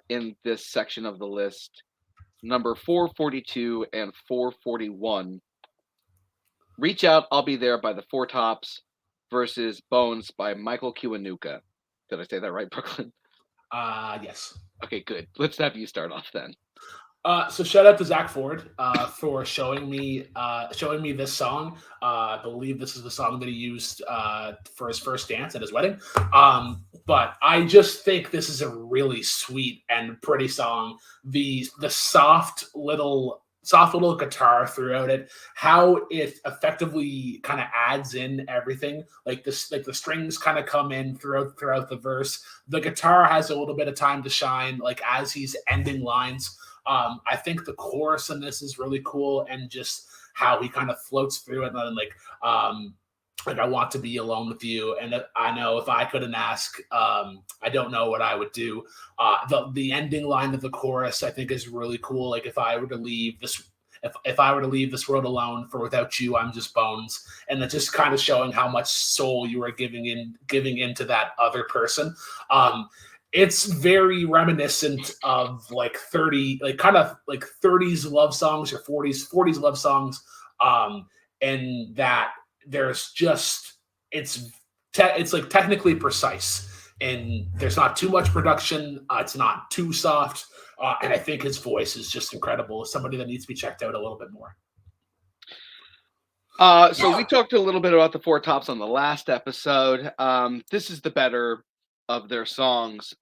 in this section of the list. Number 442 and 441. Reach Out, I'll Be There by the Four Tops versus Bones by Michael Kiwanuka. Did I say that right, Brooklyn? Yes. Okay, good. Let's have you start off then. So shout out to Zach Ford for showing me this song. I believe this is the song that he used for his first dance at his wedding. But I just think this is a really sweet and pretty song. The soft little guitar throughout it, how it effectively kind of adds in everything. Like this, like the strings kind of come in throughout the verse. The guitar has a little bit of time to shine, like as he's ending lines. I think the chorus in this is really cool, and just how he kind of floats through it, and like I want to be alone with you, and I know if I couldn't ask, I don't know what I would do. The ending line of the chorus I think is really cool. Like if I were to leave this. If I were to leave this world alone, for without you, I'm just bones, and it's just kind of showing how much soul you are giving into that other person. It's very reminiscent of like 30s love songs or 40s love songs, and that there's just it's like technically precise, and there's not too much production, it's not too soft, and I think his voice is just incredible. Somebody that needs to be checked out a little bit more. So we talked a little bit about the Four Tops on the last episode. This is the better of their songs.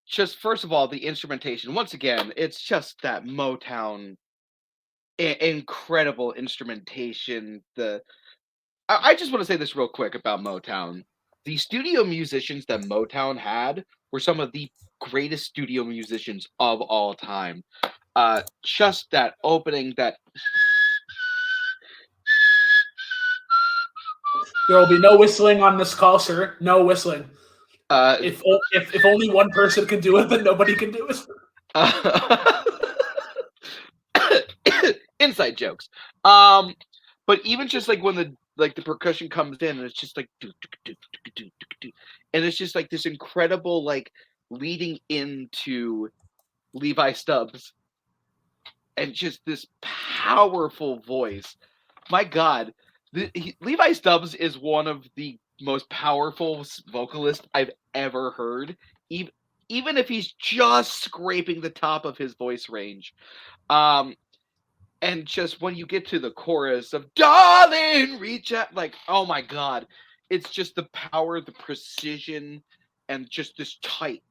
Just first of all, the instrumentation. Once again, it's just that Motown incredible instrumentation. I just want to say this real quick about Motown. The studio musicians that Motown had were some of the greatest studio musicians of all time. Just that opening, that There will be no whistling on this call, sir. No whistling. uh, If only one person can do it, then nobody can do it. inside jokes. But even just like when the percussion comes in, and it's just like and it's just like this incredible like leading into Levi Stubbs and just this powerful voice. My God, Levi Stubbs is one of the most powerful vocalists I've ever heard. Even if he's just scraping the top of his voice range. And just when you get to the chorus of "Darling, reach out," like, oh my God, it's just the power, the precision, and just this tight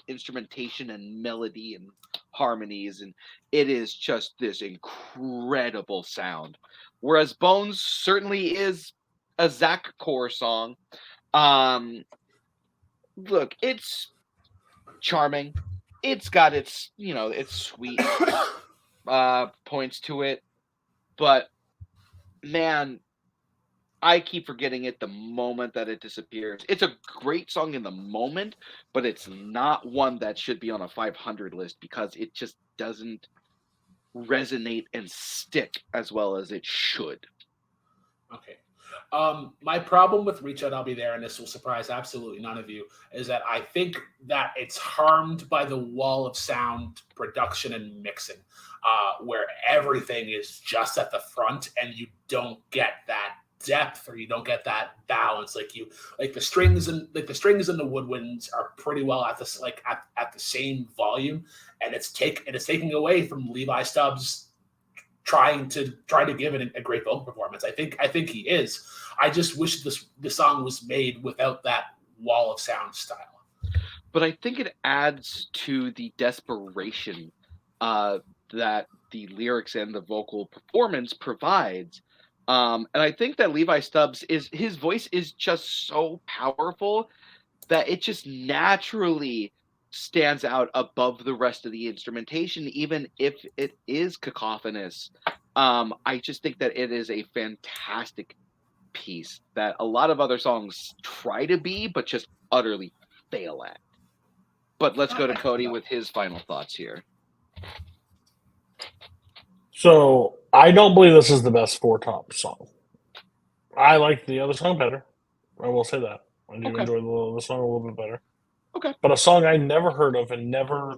instrumentation and melody and harmonies, and it is just this incredible sound. Whereas Bones certainly is a Zach Core song. Look, it's charming. It's got its sweet points to it, but man, I keep forgetting it the moment that it disappears. It's a great song in the moment, but it's not one that should be on a 500 list because it just doesn't resonate and stick as well as it should. Okay. My problem with Reach Out, I'll Be There, and this will surprise absolutely none of you, is that I think that it's harmed by the wall of sound production and mixing, where everything is just at the front and you don't get that depth, or you don't get that balance. Like the strings and the the woodwinds are pretty well at this at the same volume, and it's taking away from Levi Stubbs trying to give it a great vocal performance. I think he is. I just wish the song was made without that wall of sound style. But I think it adds to the desperation that the lyrics and the vocal performance provides. And I think that Levi Stubbs his voice is just so powerful that it just naturally stands out above the rest of the instrumentation, even if it is cacophonous. I just think that it is a fantastic piece that a lot of other songs try to be, but just utterly fail at. But let's go to Cody with his final thoughts here. So I don't believe this is the best Four Top song. I like the other song better. I will say that. I do enjoy the song a little bit better. Okay. But a song I never heard of and never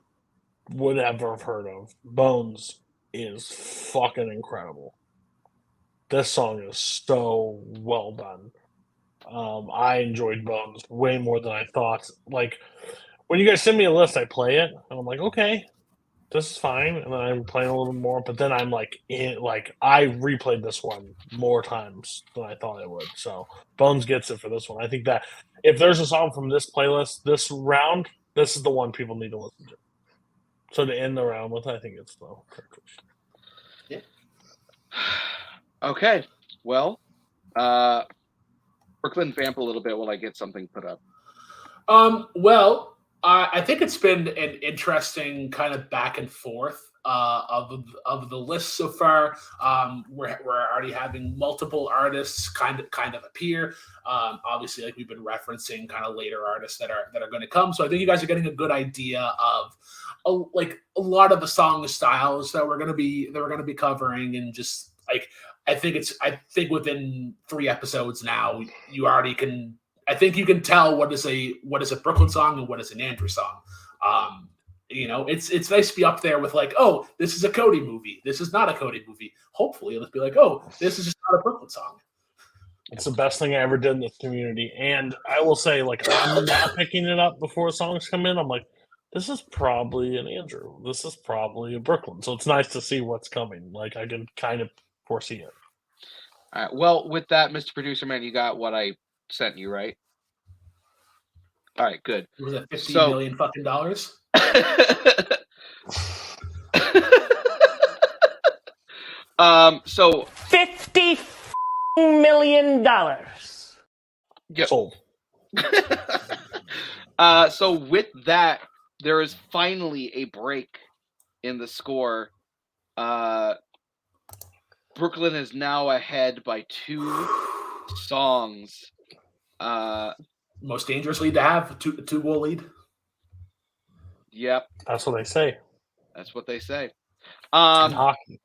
would ever have heard of, Bones, is fucking incredible. This song is so well done. I enjoyed Bones way more than I thought. Like, when you guys send me a list, I play it, and I'm like, okay, this is fine. And then I'm playing a little bit more, but then I'm like, I replayed this one more times than I thought I would. So Bones gets it for this one. I think that if there's a song from this playlist this round, this is the one people need to listen to. So to end the round with, I think it's the Yeah. Okay. Well, Brooklyn, vamp a little bit while I get something put up. Well, I think it's been an interesting kind of back and forth of the list so far. We're already having multiple artists kind of appear. Obviously, like we've been referencing, kind of later artists that are going to come. So I think you guys are getting a good idea of a lot of the song styles that we're going to be covering, and just like I think within 3 episodes now, you already can. I think you can tell what is a Brooklyn song and what is an Andrew song. It's nice to be up there with like, oh, this is a Cody movie. This is not a Cody movie. Hopefully, let's be like, oh, this is just not a Brooklyn song. It's the best thing I ever did in this community. And I will say, like, I'm not picking it up before songs come in. I'm like, this is probably an Andrew. This is probably a Brooklyn. So it's nice to see what's coming. Like, I can kind of foresee it. All right. Well, with that, Mr. Producer Man, you got what I sent you, right? All right, good. Was it $50 million fucking dollars? So $50 million. Yep. Sold. So with that, there is finally a break in the score. Brooklyn is now ahead by 2 songs. Most dangerous lead to have, two goal lead. Yep. That's what they say. That's what they say. In hockey.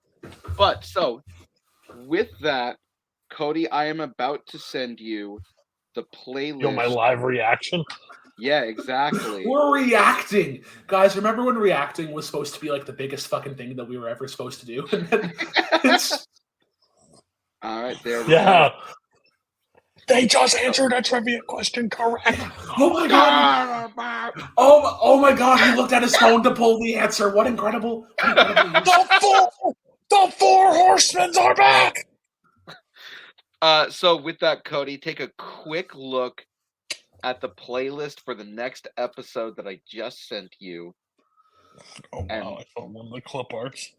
But so with that, Cody, I am about to send you the playlist. You know, my live reaction? Yeah, exactly. We're reacting. Guys, remember when reacting was supposed to be like the biggest fucking thing that we were ever supposed to do? All right, there we go. They just answered a trivia question correct. Oh my god! Oh my god! He looked at his phone to pull the answer. What incredible! The four horsemen are back. So with that, Cody, take a quick look at the playlist for the next episode that I just sent you. Oh wow! I found one of the clip arts.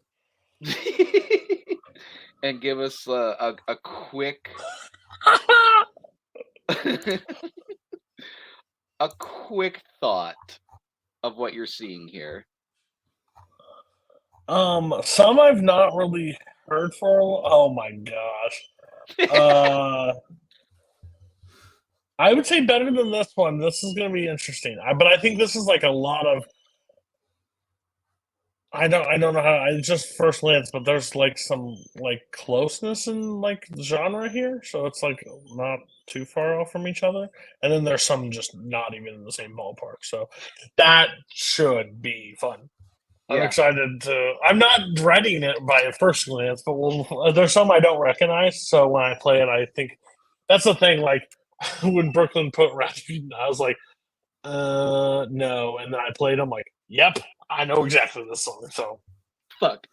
And give us a quick. A quick thought of what you're seeing here. Some I've not really heard for. Oh my gosh. I would say better than this one. This is going to be interesting. But I think this is like a lot of. I don't know how. I just first glance, but there's like some like closeness in like the genre here, so it's like not too far off from each other. And then there's some just not even in the same ballpark. So that should be fun. I'm excited to. I'm not dreading it by a first glance, but there's some I don't recognize. So when I play it, I think that's the thing. Like when Brooklyn put Rasputin, I was like, no, and then I played. I'm like, yep. I know exactly this song, so fuck.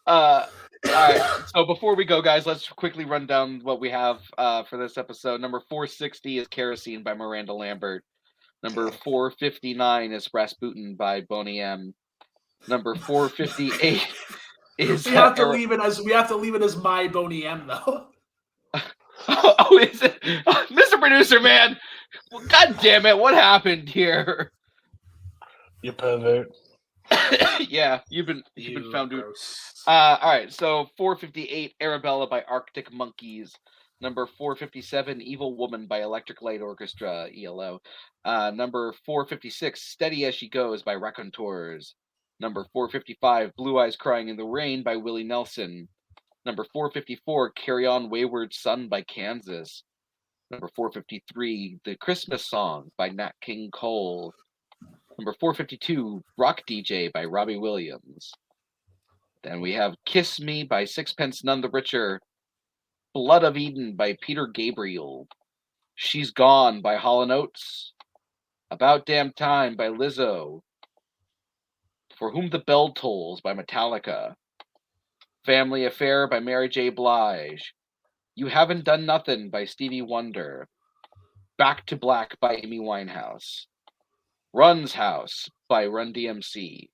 All right. So before we go, guys, let's quickly run down what we have for this episode. Number 460 is Kerosene by Miranda Lambert. Number 459 is Rasputin by Boney M. Number 458 is we have to leave it as My Boney M though. Oh, is it? Mr. Producer Man, Well, God damn it! What happened here? You pervert. Yeah, you've been You found out. gross. All right, so 458, Arabella by Arctic Monkeys. Number 457, Evil Woman by Electric Light Orchestra, ELO. Number 456, Steady As She Goes by Raconteurs. Number 455, Blue Eyes Crying in the Rain by Willie Nelson. Number 454, Carry On Wayward Son by Kansas. Number 453, The Christmas Song by Nat King Cole. Number 452, Rock DJ by Robbie Williams. Then we have Kiss Me by Sixpence None the Richer. Blood of Eden by Peter Gabriel. She's Gone by Hall & Oates. About Damn Time by Lizzo. For Whom the Bell Tolls by Metallica. Family Affair by Mary J. Blige. You Haven't Done Nothing by Stevie Wonder. Back to Black by Amy Winehouse. Run's House by Run DMC.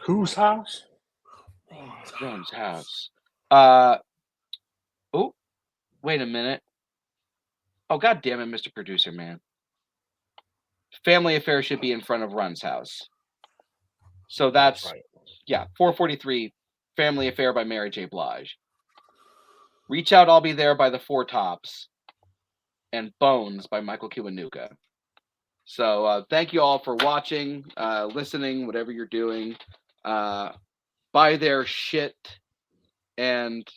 Whose house? Run's House. Oh, wait a minute. Oh, God damn it, Mr. Producer, man. Family Affair should be in front of Run's House. So that's right. Yeah, 443, Family Affair by Mary J. Blige. Reach Out, I'll Be There by the Four Tops. And Bones by Michael Kiwanuka. So thank you all for watching, listening, whatever you're doing. Buy their shit. And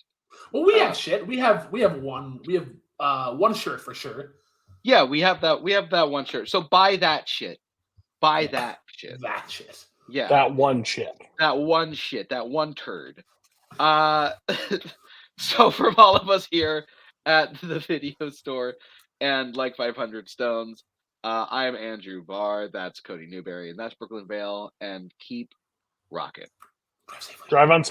Well, we have shit. We have one shirt for sure. yeah, we have that one shirt. So buy that shit. Buy that shit. That shit. Yeah. That one shit. That one shit. That one turd. So from all of us here at the video store and Like 500 Stones, I am Andrew Barr. That's Cody Newberry, and that's Brooklyn Vale. And keep rocking. Drive on